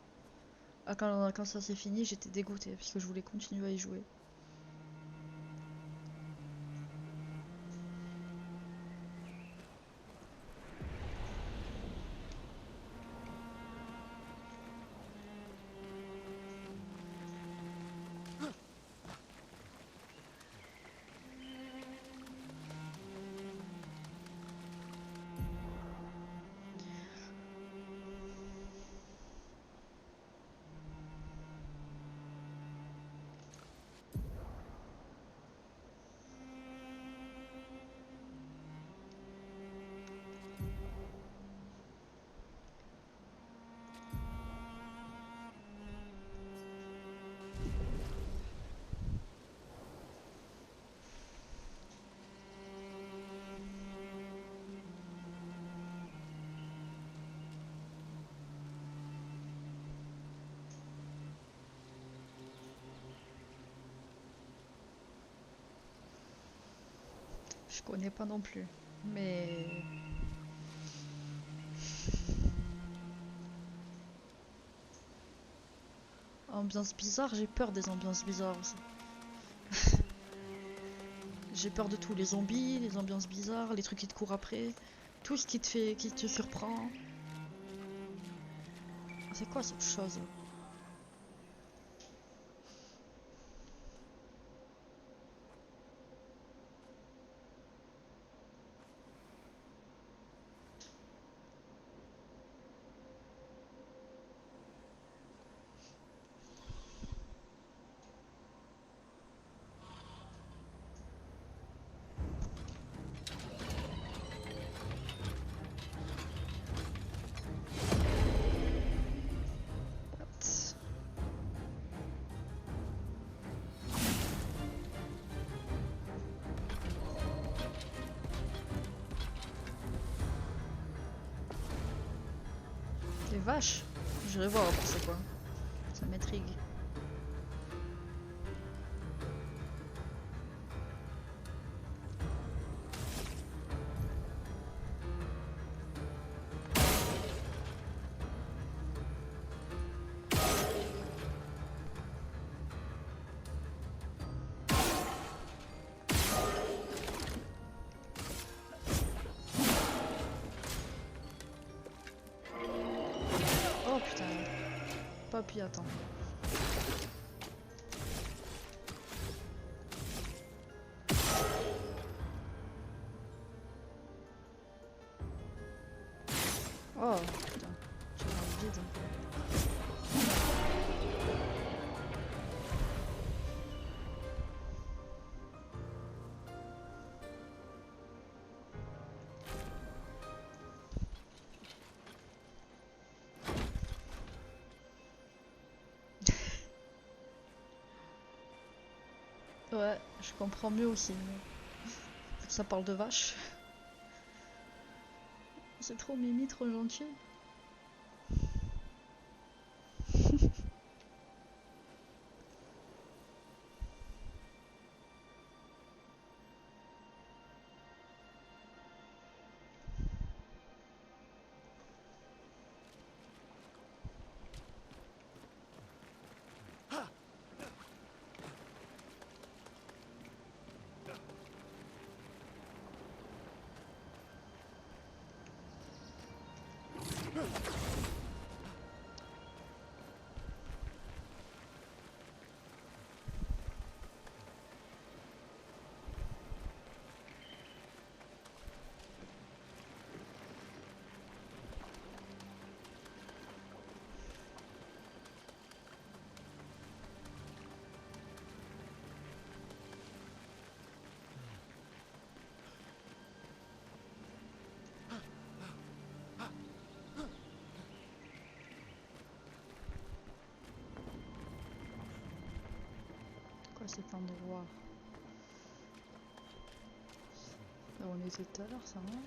Ah, quand ça s'est fini, j'étais dégoûtée parce que je voulais continuer à y jouer. Je connais pas non plus, mais ambiance bizarre, j'ai peur des ambiances bizarres aussi. J'ai peur de tout, les zombies, les ambiances bizarres, les trucs qui te courent après, tout ce qui te surprend. C'est quoi cette chose? Les vaches? J'irai voir après c'est quoi. Ça m'intrigue. Oh putain. Papy, attends. Oh putain. J'ai l'air vide. Ouais, je comprends mieux aussi. Ça parle de vache. C'est trop mimi, trop gentil. Quoi cet endroit? Là où on était tout à l'heure, ça va?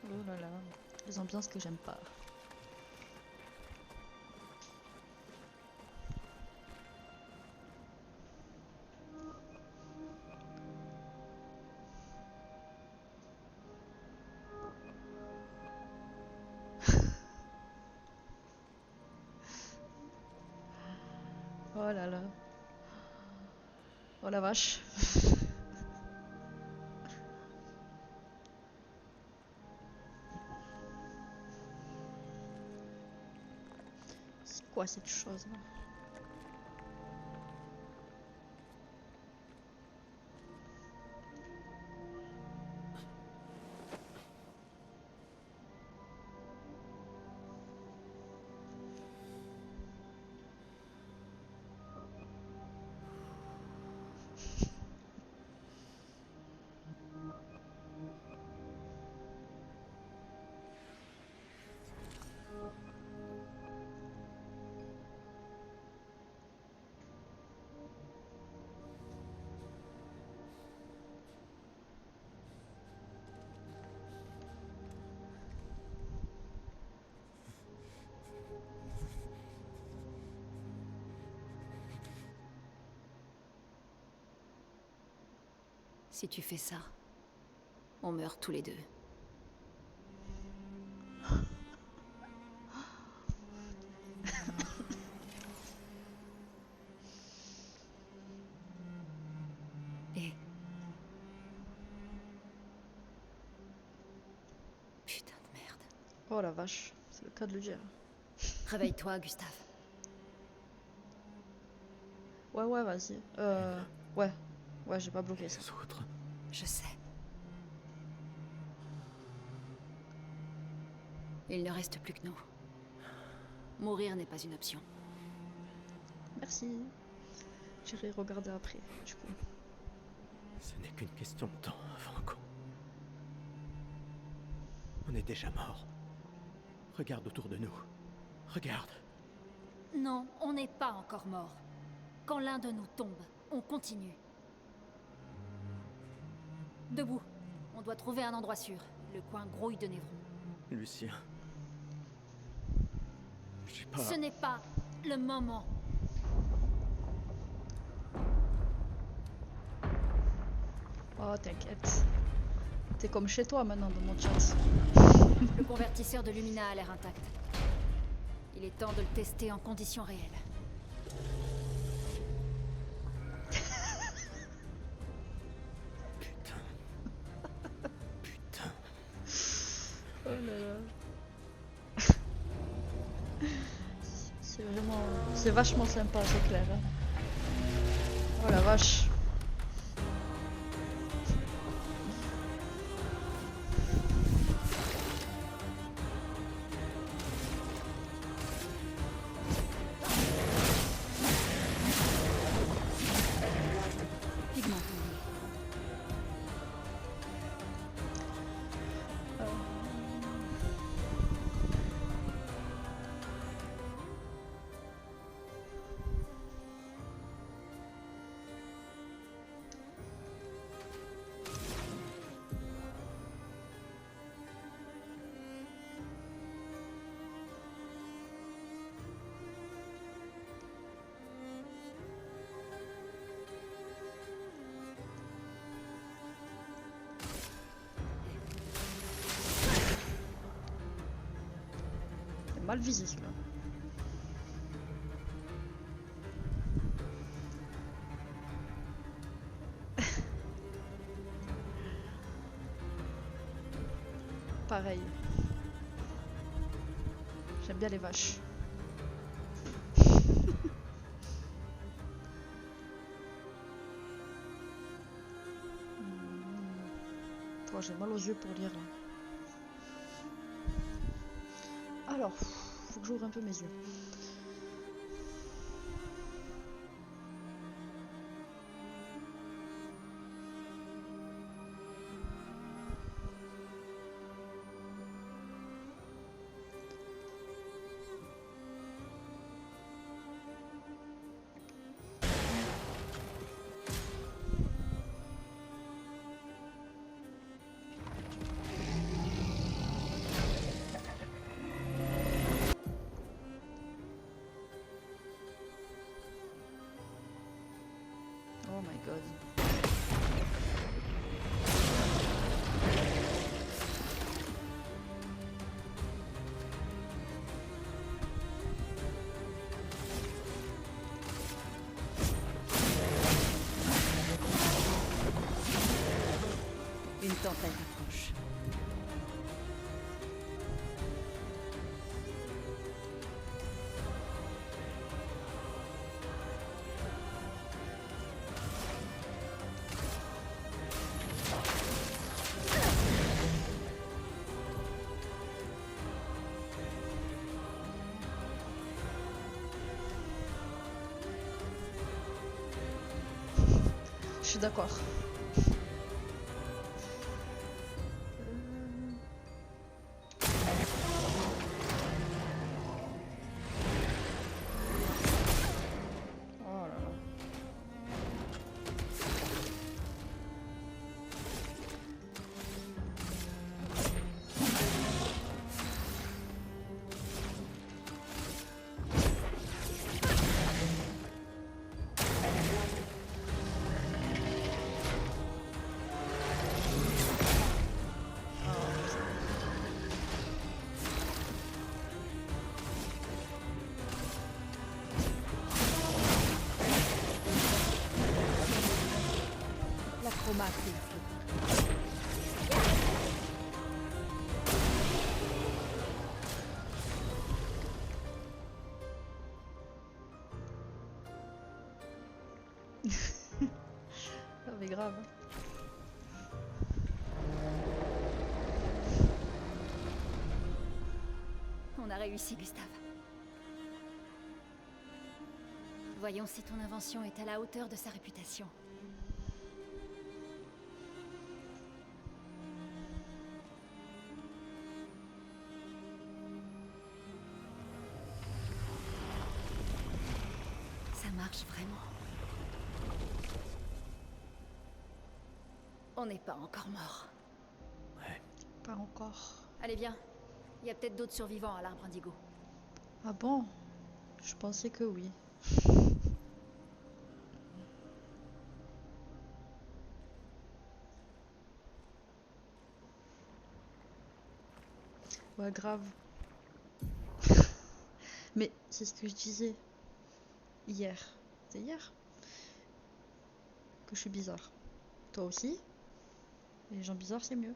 Oh là là, les ambiances que j'aime pas. Oh là là. Oh la vache. C'est quoi cette chose là? Si tu fais ça, on meurt tous les deux. Et... Putain de merde. Oh la vache, c'est le cas de le dire. Réveille-toi, Gustave. Ouais, vas-y. Ouais, j'ai pas bloqué ça. Je sais. Il ne reste plus que nous. Mourir n'est pas une option. Merci. J'irai regarder après, du coup. Ce n'est qu'une question de temps avant qu'on... On est déjà mort. Regarde autour de nous. Regarde. Non, on n'est pas encore mort. Quand l'un de nous tombe, on continue. Debout. On doit trouver un endroit sûr. Le coin grouille de Névron. Lucien. J'ai pas... Ce n'est pas le moment. Oh, t'inquiète. T'es comme chez toi maintenant dans mon chat. Le convertisseur de Lumina a l'air intact. Il est temps de le tester en conditions réelles. Oh là là. C'est vraiment... C'est vachement sympa, c'est clair. Hein. Oh la vache. mal visé celui-là. Pareil. J'aime bien les vaches. Oh, j'ai mal aux yeux pour lire là. Alors, faut que j'ouvre un peu mes yeux. Oh my god. Une tempête approche. Je suis d'accord. Oh là là. La chroma a pris le flot. Ah mais grave. On a réussi, Gustave. Voyons si ton invention est à la hauteur de sa réputation. Ça marche vraiment. On n'est pas encore mort. Pas encore. Allez, viens. Il y a peut-être d'autres survivants à l'arbre indigo. Ah bon? Je pensais que oui. Ouais, grave. Mais c'est ce que je disais hier. C'est hier que je suis bizarre. Toi aussi? Les gens bizarres, c'est mieux.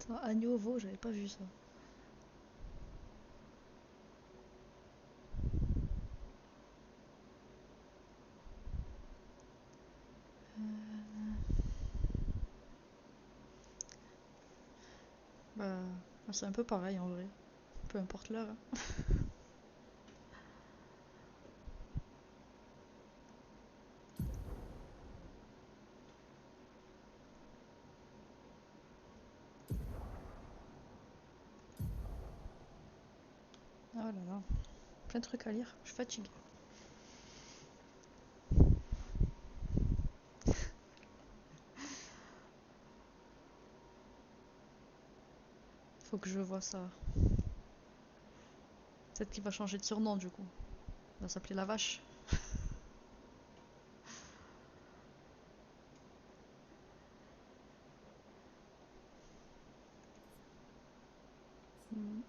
Attends, agneau, veau, j'avais pas vu ça. Bah, c'est un peu pareil en vrai. Peu importe l'heure. Hein. Oh là là, plein de trucs à lire, je suis fatiguée. Faut que je vois ça. Peut-être qu'il va changer de surnom du coup. Il va s'appeler la vache. Hmm.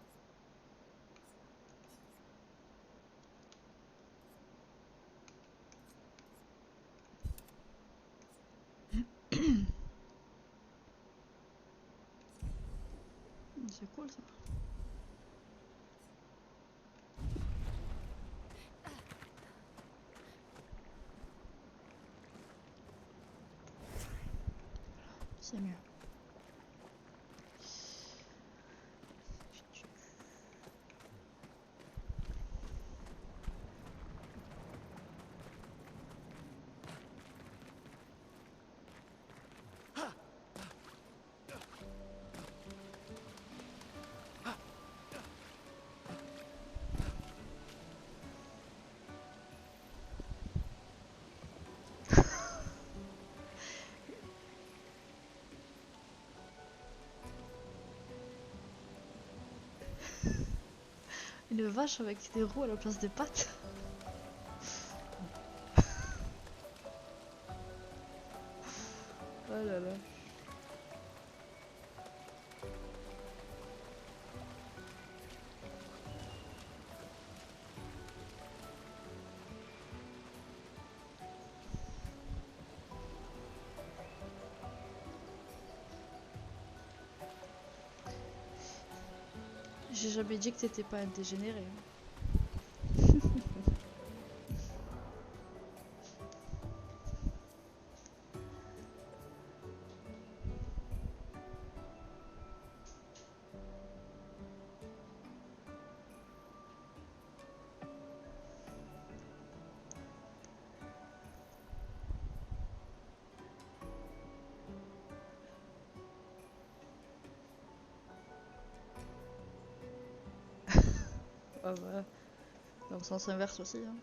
C'est cool ça. C'est mieux. Une vache avec des roues à la place des pattes. Oh là là. J'ai jamais dit que t'étais pas un dégénéré. Hein. Ah bah, dans le sens inverse aussi. Hein.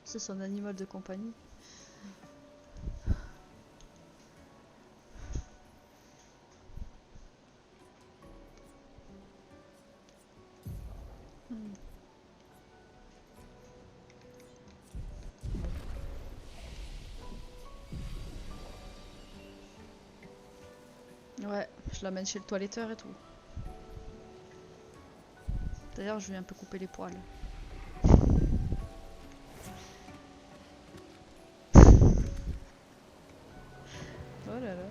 C'est son animal de compagnie. Ouais, je l'amène chez le toiletteur et tout. D'ailleurs, je vais un peu couper les poils. Oh là là.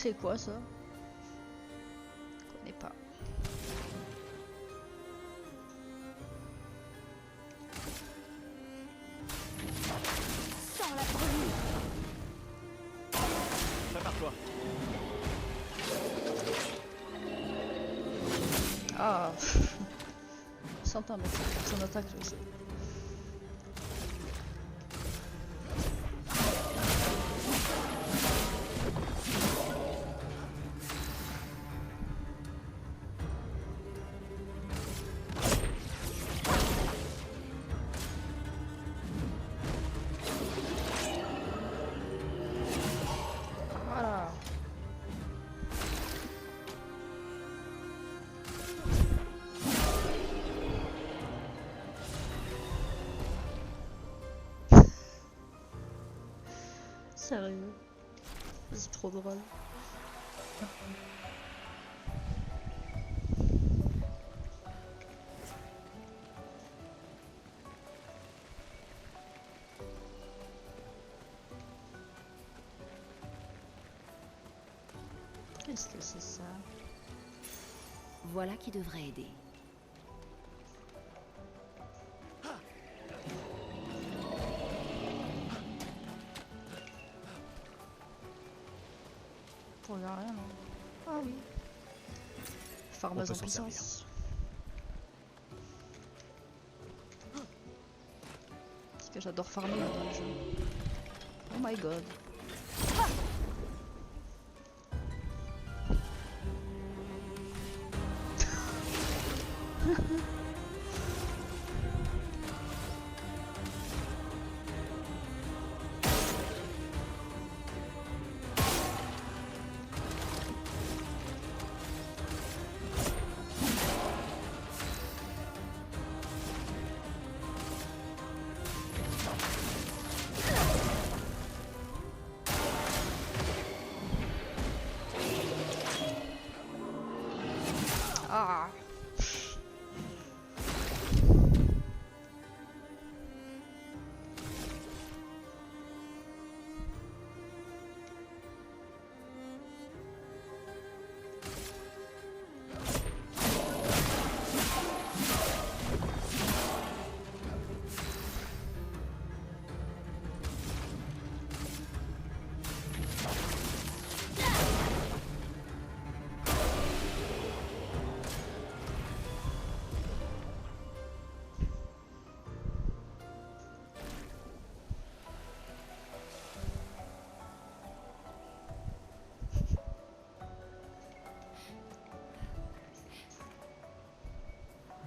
C'est quoi ça? Je connais pas. Sans la brûlure. Prépare-toi. Ah. Sentin, mais son attaque, je sais. Voilà. Sérieux. C'est trop drôle. Qu'est-ce que c'est ça? Voilà qui devrait aider. Pour rien, non? Ah oui. Farmeuse en puissance. Parce que j'adore farmer là, dans le jeu. Oh my god. Ah.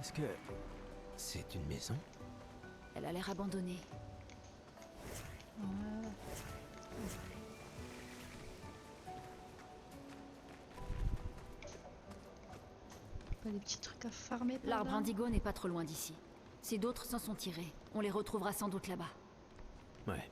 Est-ce que c'est une maison? Elle a l'air abandonnée. Ouais. Pas des petits trucs à farmer par L'arbre là? indigo n'est pas trop loin d'ici. Si d'autres s'en sont tirés, on les retrouvera sans doute là-bas. Ouais.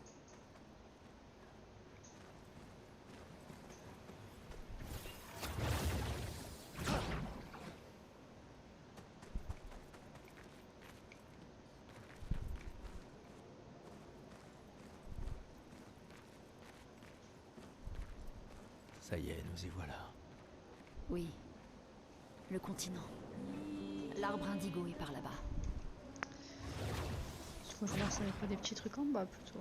Ça y est, nous y voilà. Oui. Le continent. L'arbre indigo est par là-bas. Faut que je voir s'il n'y a pas des petits trucs en bas plutôt.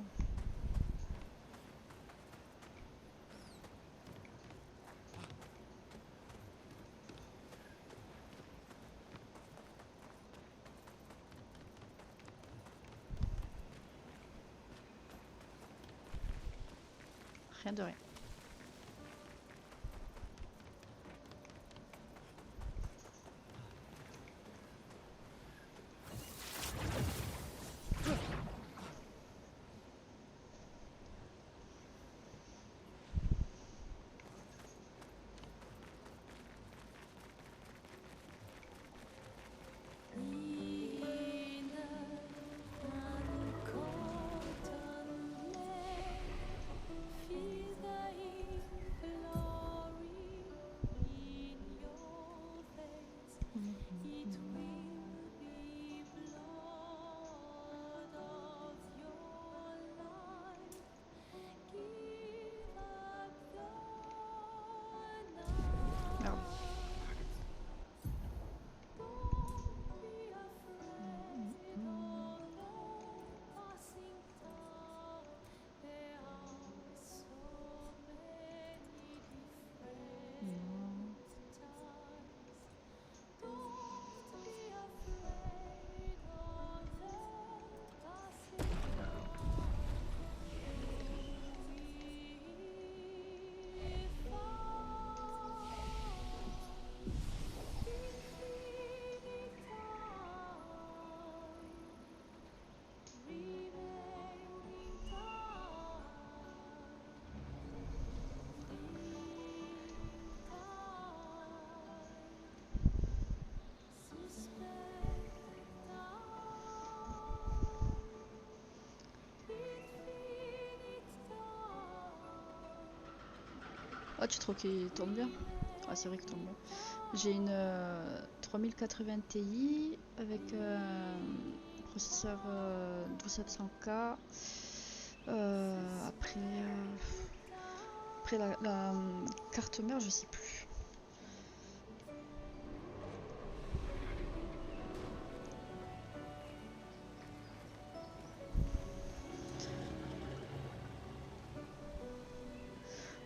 Rien de rien. Fils Oh, tu trouves qu'il tourne bien? Ah, c'est vrai qu'il tourne bien. J'ai une 3080 Ti avec processeur 12700K. Après la carte mère, je sais plus.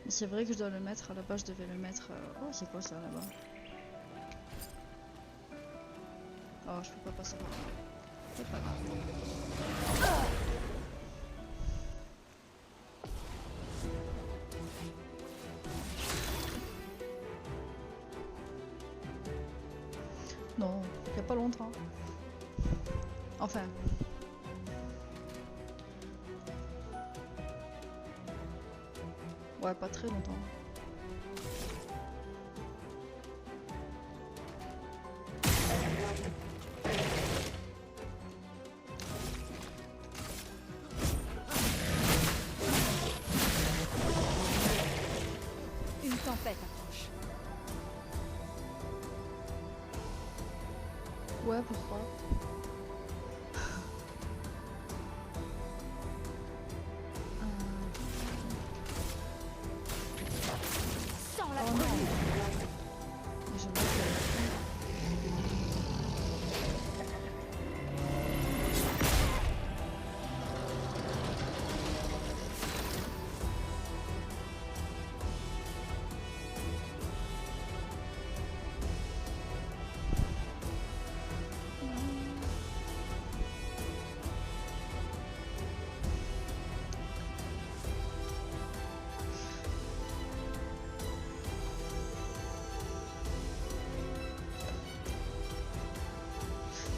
Mais c'est vrai que je dois le mettre. À la base, je devais le mettre. Oh, c'est quoi ça là-bas? Oh, je peux pas passer par là. C'est pas grave. Non, il y a pas longtemps. Enfin. Ouais, pas très longtemps. Une tempête approche. Ouais, pourquoi? Sans la Oh non. Je me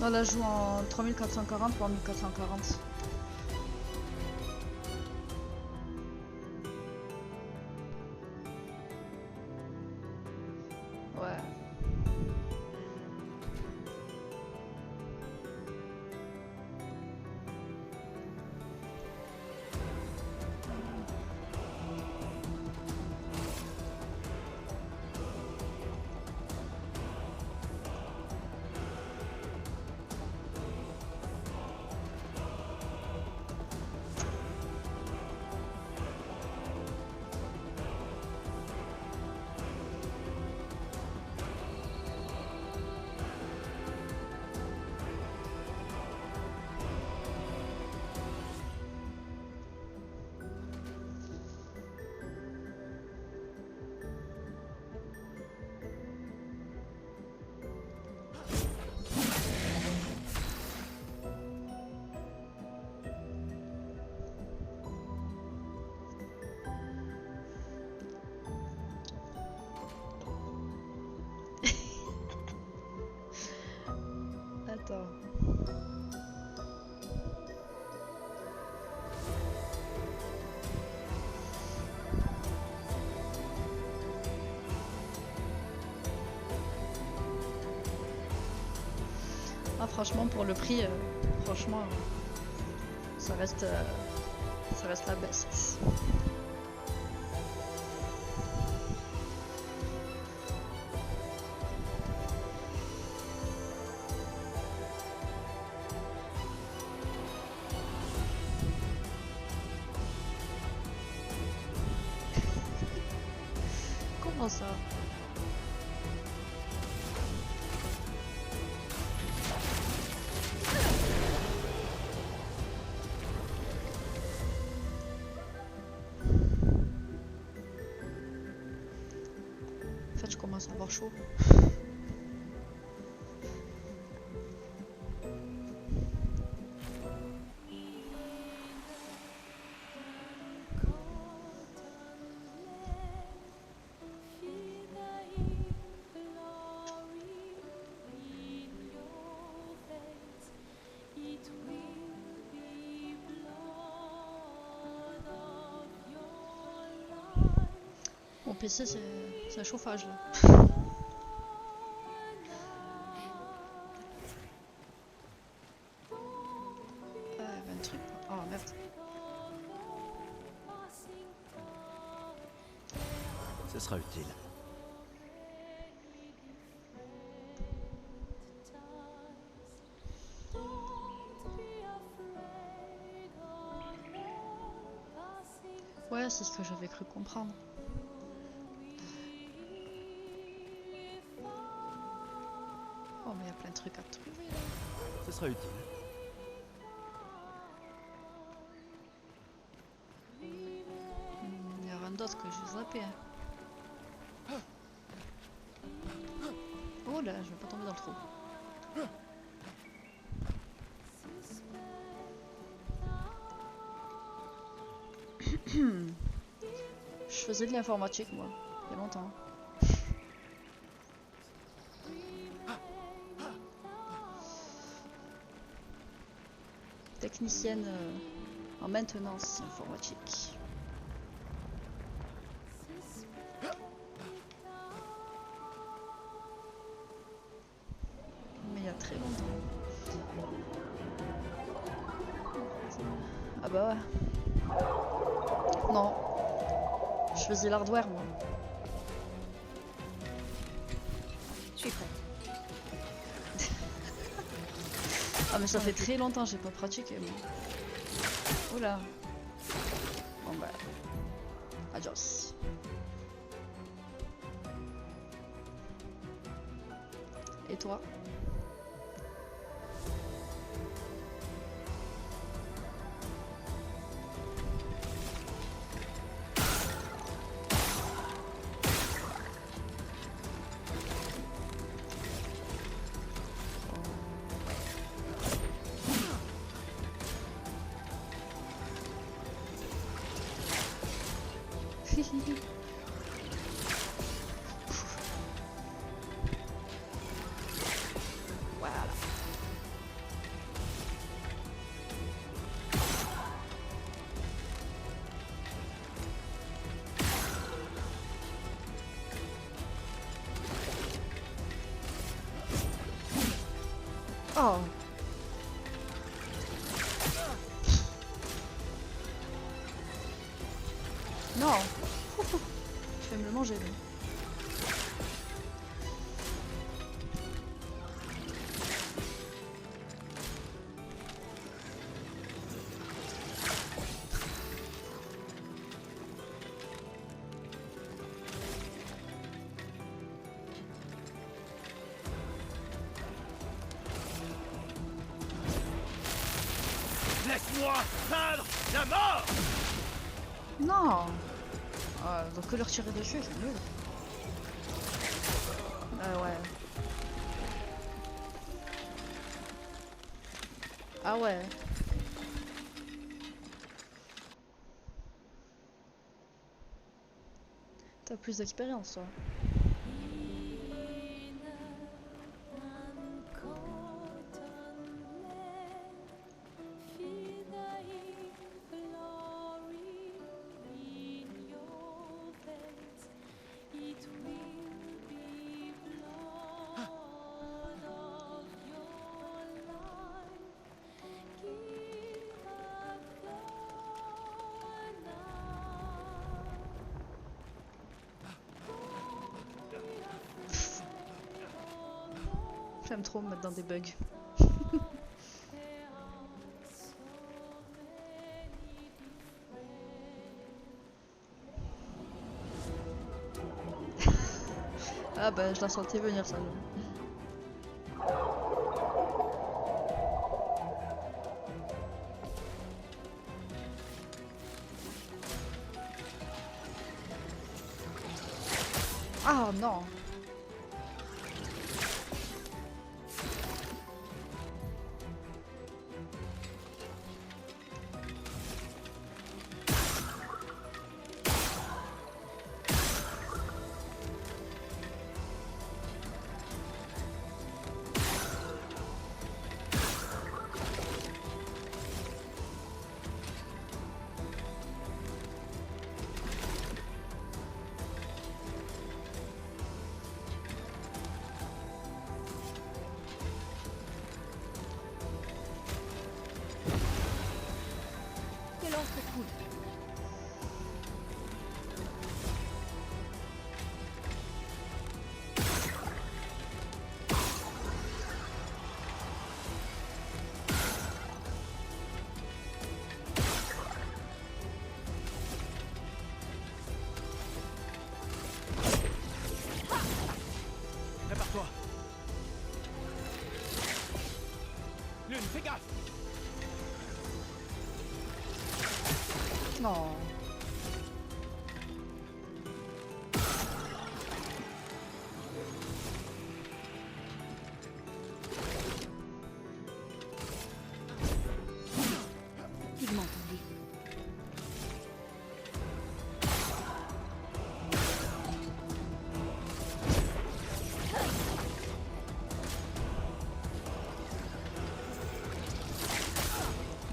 Non, là, je joue en 3440 pour 1440. Ouais. Attends. Ah, franchement, pour le prix, franchement, ça reste la baisse. Comment ça? En fait, je commence à avoir chaud. Mon PC, c'est un chauffage là. Ah, il y avait un truc. Oh merde. Ce sera utile. Ouais, c'est ce que j'avais cru comprendre. Oh, mais il y a plein de trucs à trouver. Ce sera utile. Il y a rien d'autre que j'ai zappé. Hein. Oh là, je vais pas tomber dans le trou. Je faisais de l'informatique moi, il y a longtemps. Technicienne en maintenance informatique. Mais il y a très longtemps. Ah bah ouais. Non. Je faisais l'hardware moi. Je suis prête. Ah mais ça fait très longtemps que j'ai pas pratiqué moi. Oula. Bon bah. Adios. Et toi? Voilà. Oh. Non. Je vais me le manger lui. Laisse-moi peindre la mort! Non. Donc que leur tirer dessus, c'est nul. Ouais. Ah ouais. T'as plus d'expérience toi. J'aime trop me mettre dans des bugs. Ah bah je la sentais venir ça. Ah non. fais gaffe. Non. Il m'a entendu.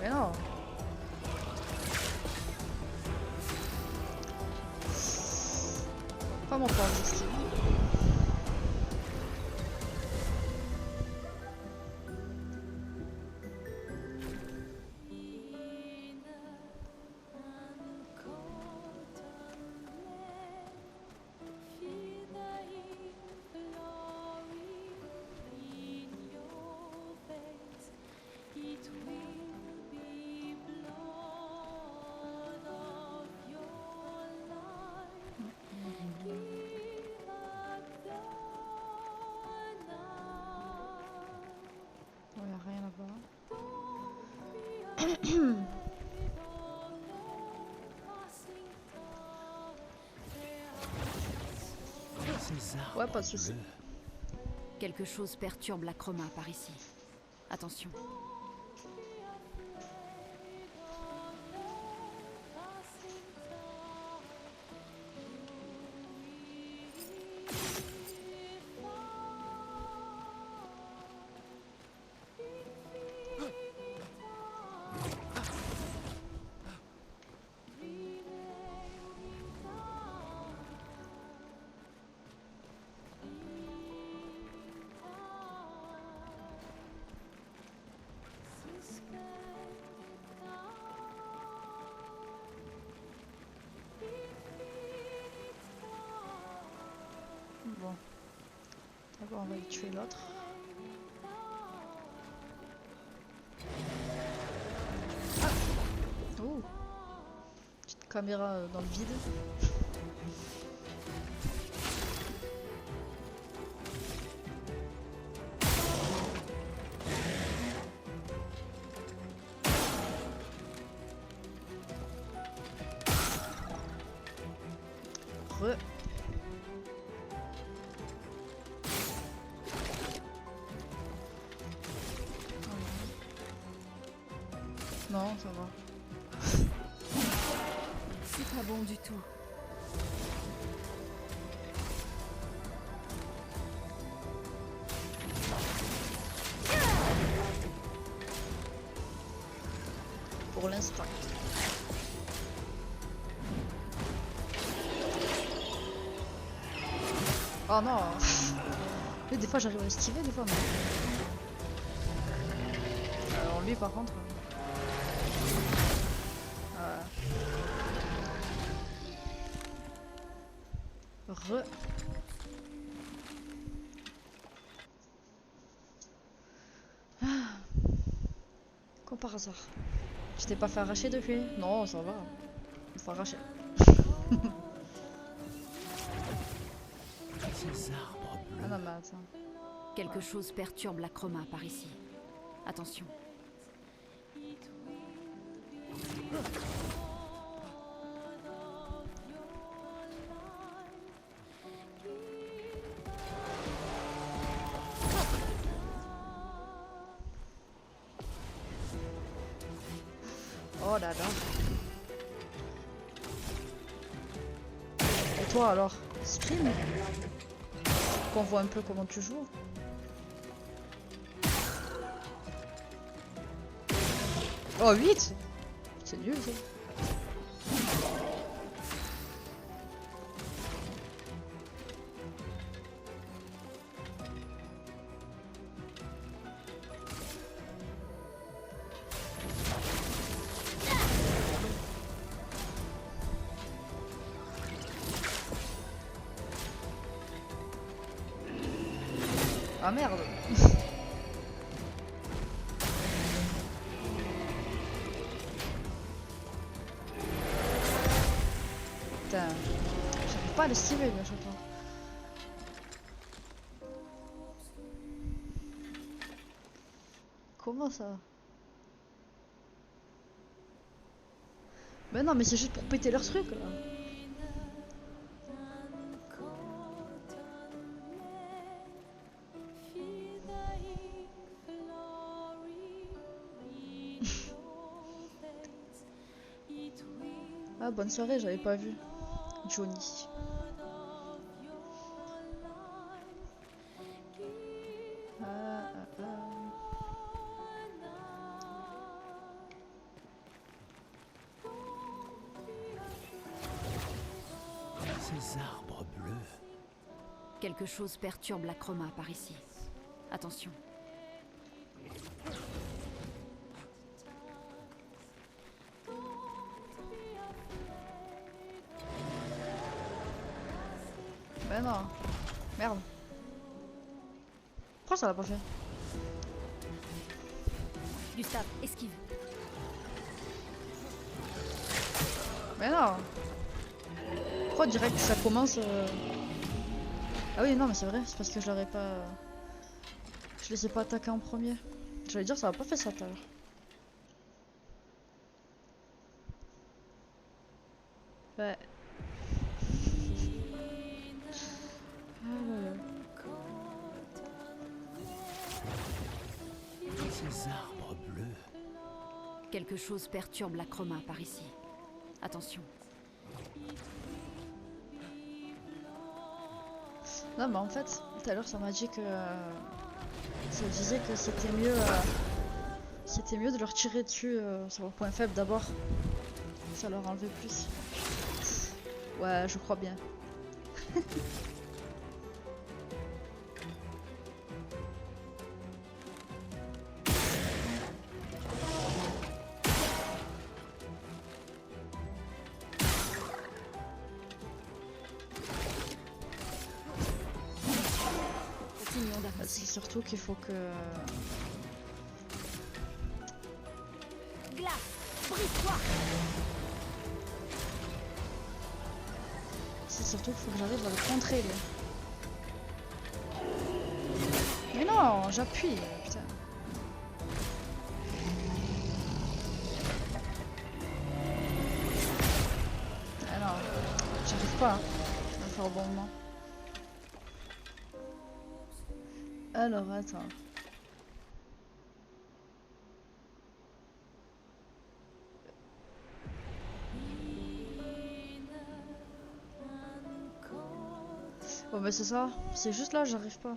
Mais non. Pas mon point d'estime. Il n'y a rien à voir. César. Ouais, pas de soucis. Quelque chose perturbe la chroma par ici. Attention. Bon. D'abord, on va y tuer l'autre. Ah. Oh. Petite caméra dans le vide. Re. Non, ça va. C'est pas bon du tout. Pour l'instant. Oh non. Des fois j'arrive à esquiver, des fois non. Alors lui par contre... Re. Ah. Comme par hasard. Je t'ai pas fait arracher depuis? Non, ça va. Il faut arracher. Ah non, mais attends. Quelque chose perturbe la chroma par ici. Attention. Oh là là. Et toi alors? Stream? Qu'on voit un peu comment tu joues. Oh 8. C'est nul ça. Ah merde. Putain, j'arrive pas à l'esquiver à chaque fois. Comment ça? Mais non, mais c'est juste pour péter leur truc là. Ah, bonne soirée, j'avais pas vu. Johnny. Ces arbres bleus. Quelque chose perturbe la chroma par ici. Attention. Ben non. Merde. Pourquoi ça l'a pas fait? Gustave, esquive. Mais non. Pourquoi direct ça commence Ah oui non mais c'est vrai, c'est parce que je l'aurais pas... Je les ai pas attaqués en premier. J'allais dire ça a pas fait ça tout à l'heure. Ouais. Ces arbres bleus. Quelque chose perturbe la chroma par ici. Attention. Non mais en fait, tout à l'heure ça m'a dit que... ça disait que c'était mieux... c'était mieux de leur tirer dessus sur leur point faible d'abord. Ça leur enlevait plus. Ouais, je crois bien. C'est surtout qu'il faut que... Glace, brise-toi. C'est surtout qu'il faut que j'arrive à le contrer lui. Mais non, j'appuie, putain. Ah non, j'arrive pas à le faire au bon moment. Alors attends. Bon bah c'est ça, c'est juste là j'arrive pas.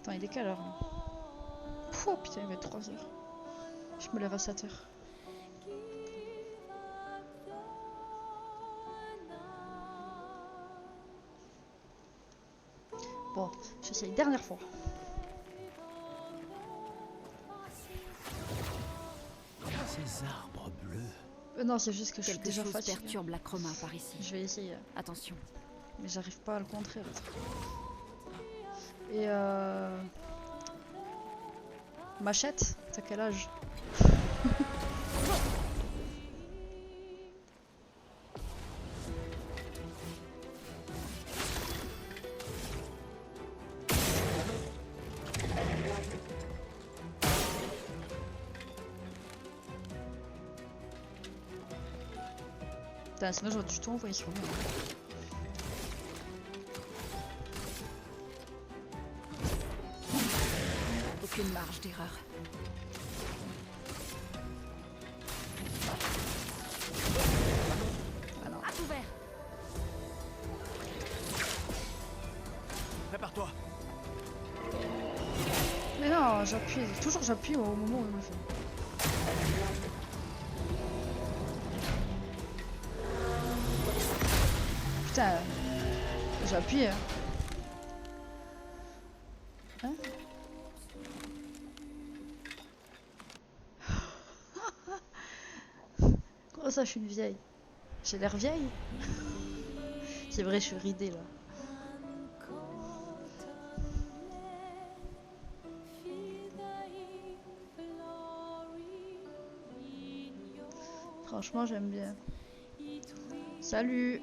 Attends il est quelle heure hein? Oh putain il va être 3 heures. Je me lève à 7 heures. Bon, j'essaye dernière fois. Ces arbres bleus. Non, c'est juste que je suis Quelque déjà chose fatiguée. perturbe la chroma par ici. Je vais essayer. Attention. Mais j'arrive pas à le contrer l'autre. Et Machette, t'as quel âge? Putain, sinon j'aurais du tout envoyé sur lui. Aucune marge d'erreur. Ah non. À couvert. Prépare-toi. Mais non, j'appuie. Toujours j'appuie au moment où il me le fait. Putain, j'appuie. Hein? Comment ça, je suis une vieille? J'ai l'air vieille? C'est vrai, je suis ridée là. Franchement, j'aime bien. Salut!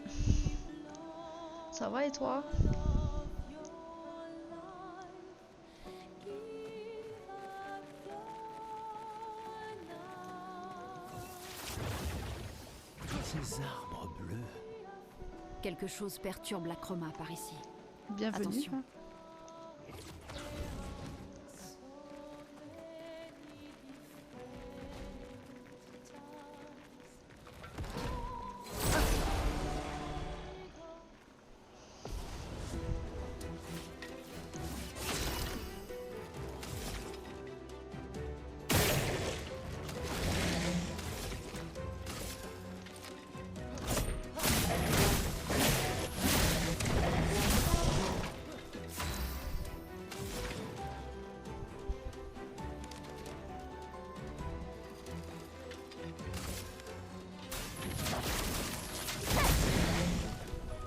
Ça va et toi? Ces arbres bleus. Quelque chose perturbe la chroma par ici. Bienvenue. Attention.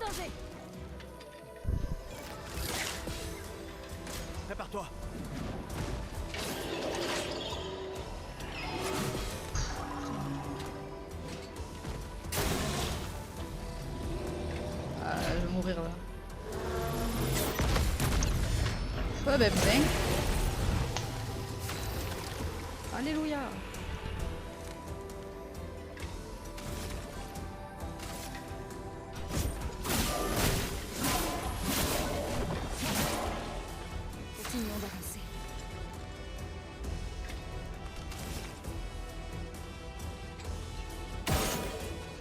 Danger! Prépare-toi. Ah, je vais mourir là. Ouais, ben putain. Alléluia. Continuons d'avancer.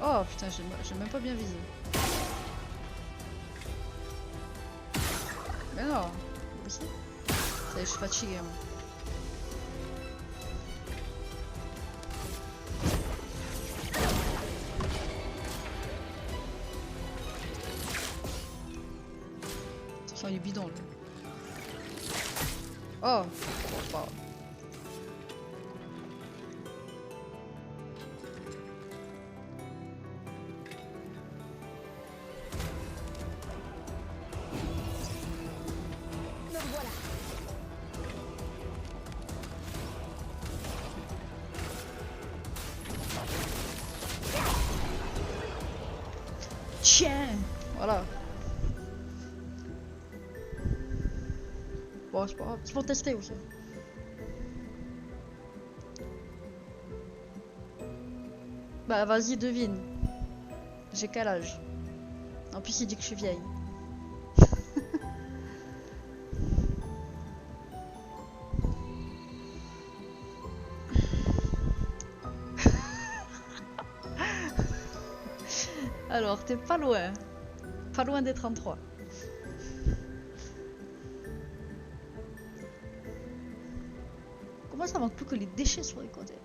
Oh putain, j'ai même pas bien visé. Mais non, aussi. Ça y est, je suis fatigué. Moi. Attention, il est bidon là. Oh, c'est pas grave. Me revoilà. Tiens, voilà. Bon, c'est pas grave, c'est pour tester aussi. Bah vas-y, devine. J'ai quel âge? En plus, il dit que je suis vieille. Alors, t'es pas loin. Pas loin des 33. Comment ça manque plus que les déchets sur les côtés?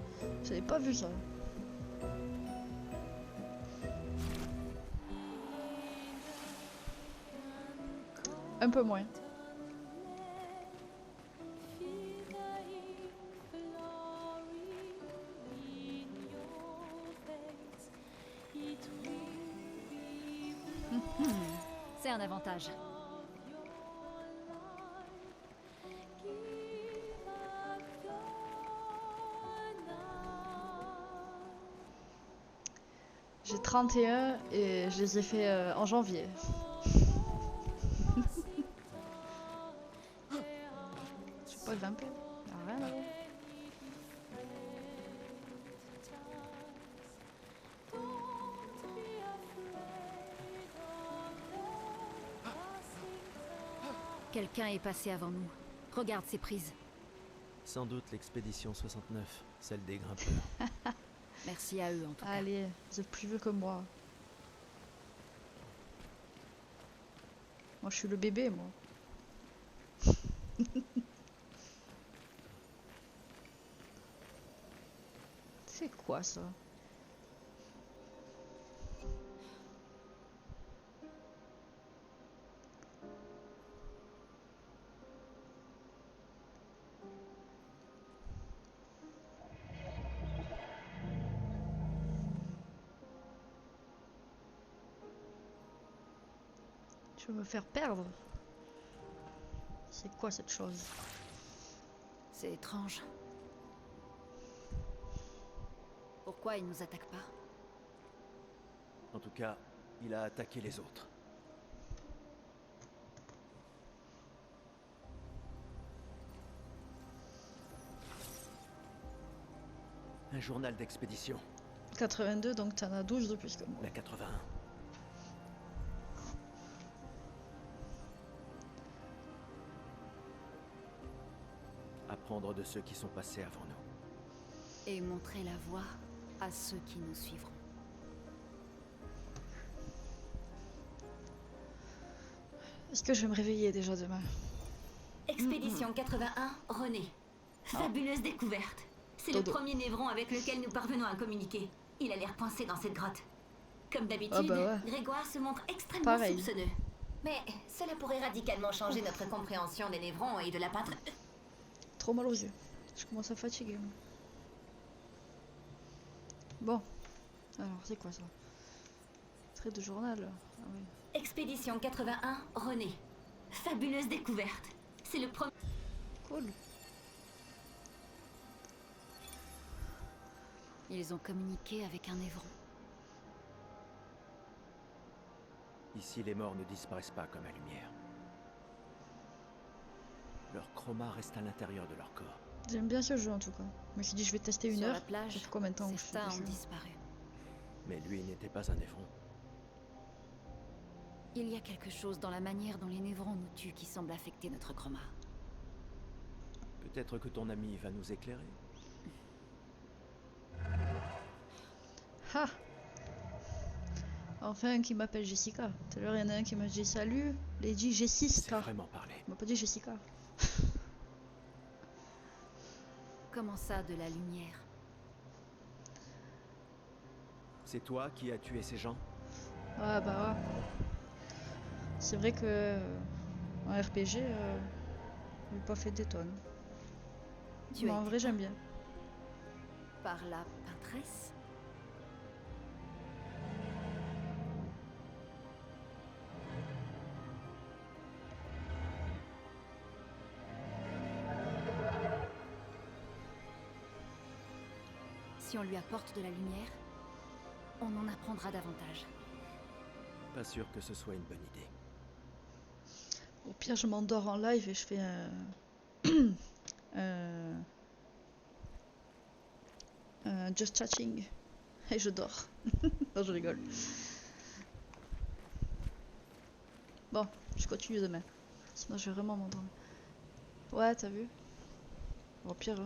J'avais pas vu ça. Un peu moins. C'est un avantage. J'ai 31 et je les ai fait en janvier. Je peux pas grimper. Y'a rien là-haut. Quelqu'un est passé avant nous. Regarde ces prises. Sans doute l'expédition 69, celle des grimpeurs. Merci à eux en tout cas. Allez, vous êtes plus vieux que moi. Moi je suis le bébé, moi. C'est quoi ça? Tu veux me faire perdre? C'est quoi cette chose? C'est étrange. Pourquoi il nous attaque pas? En tout cas, il a attaqué les autres. Un journal d'expédition. 82, donc t'en as 12 de plus que moi. La 81. Apprendre de ceux qui sont passés avant nous. Et montrer la voie à ceux qui nous suivront. Est-ce que je vais me réveiller déjà demain? Expédition 81, René. Fabuleuse découverte. C'est le Dodo. premier névron avec lequel nous parvenons à communiquer. Il a l'air coincé dans cette grotte. Comme d'habitude, Ah bah ouais. Grégoire se montre extrêmement Pareil. soupçonneux. Mais cela pourrait radicalement changer notre compréhension des névrons et de la patrie. Trop mal aux yeux. Je commence à fatiguer. Moi. Bon. Alors, c'est quoi ça? Trait de journal. Ah oui. Expédition 81, René. Fabuleuse découverte. C'est le premier... Cool. Ils ont communiqué avec un évron. Ici, les morts ne disparaissent pas comme la lumière. Leur chroma reste à l'intérieur de leur corps. J'aime bien ce jeu en tout cas. Je me suis dit je vais tester une Sur heure. la plage, Ça fait combien de temps que je fais certains des ont jeux? disparu. Mais lui n'était pas un évron. Il y a quelque chose dans la manière dont les névrons nous tuent qui semble affecter notre chroma. Peut-être que ton ami va nous éclairer. Ha! Enfin un qui m'appelle Jessica. Tout à l'heure il y en a un qui m'a dit salut. Lady C'est Jessica. vraiment parlé. Il m'a pas dit Jessica. Comment ça, de la lumière? C'est toi qui as tué ces gens? Ouais bah ouais. C'est vrai que en RPG, j'ai pas fait des tonnes. Tu Mais as en été vrai j'aime bien. Par la peintresse? Si on lui apporte de la lumière, on en apprendra davantage. Pas sûr que ce soit une bonne idée. Au pire je m'endors en live et je fais un just chatting. Et je dors. Non je rigole. Bon, je continue demain. Sinon je vais vraiment m'endormir. Ouais t'as vu? Au pire,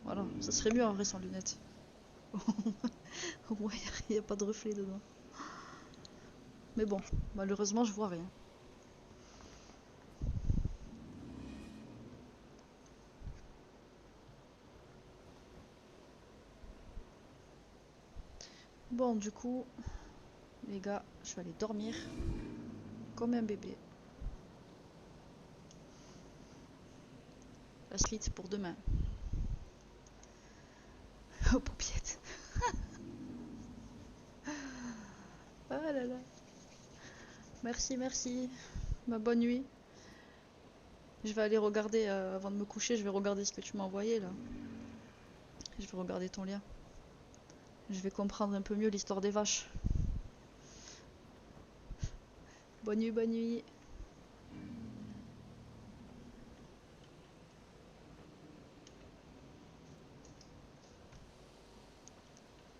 voilà, ça serait mieux en vrai sans lunettes. Au moins il n'y a pas de reflet dedans. Mais bon, malheureusement je vois rien. Bon du coup, les gars, je vais aller dormir comme un bébé. La suite pour demain. Oh paupiette. Ah là là. Merci, merci. Ma bonne nuit. Je vais aller regarder, avant de me coucher, je vais regarder ce que tu m'as envoyé là. Je vais regarder ton lien. Je vais comprendre un peu mieux l'histoire des vaches. Bonne nuit, bonne nuit.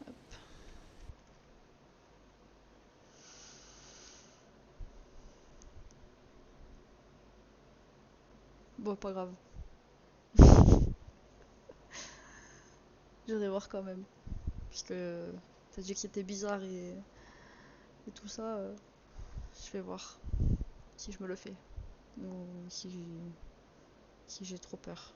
Hop. Bon, pas grave. J'irai voir quand même. Puisque t'as dit que c'était bizarre et tout ça. Je vais voir si je me le fais. Ou si j'ai trop peur.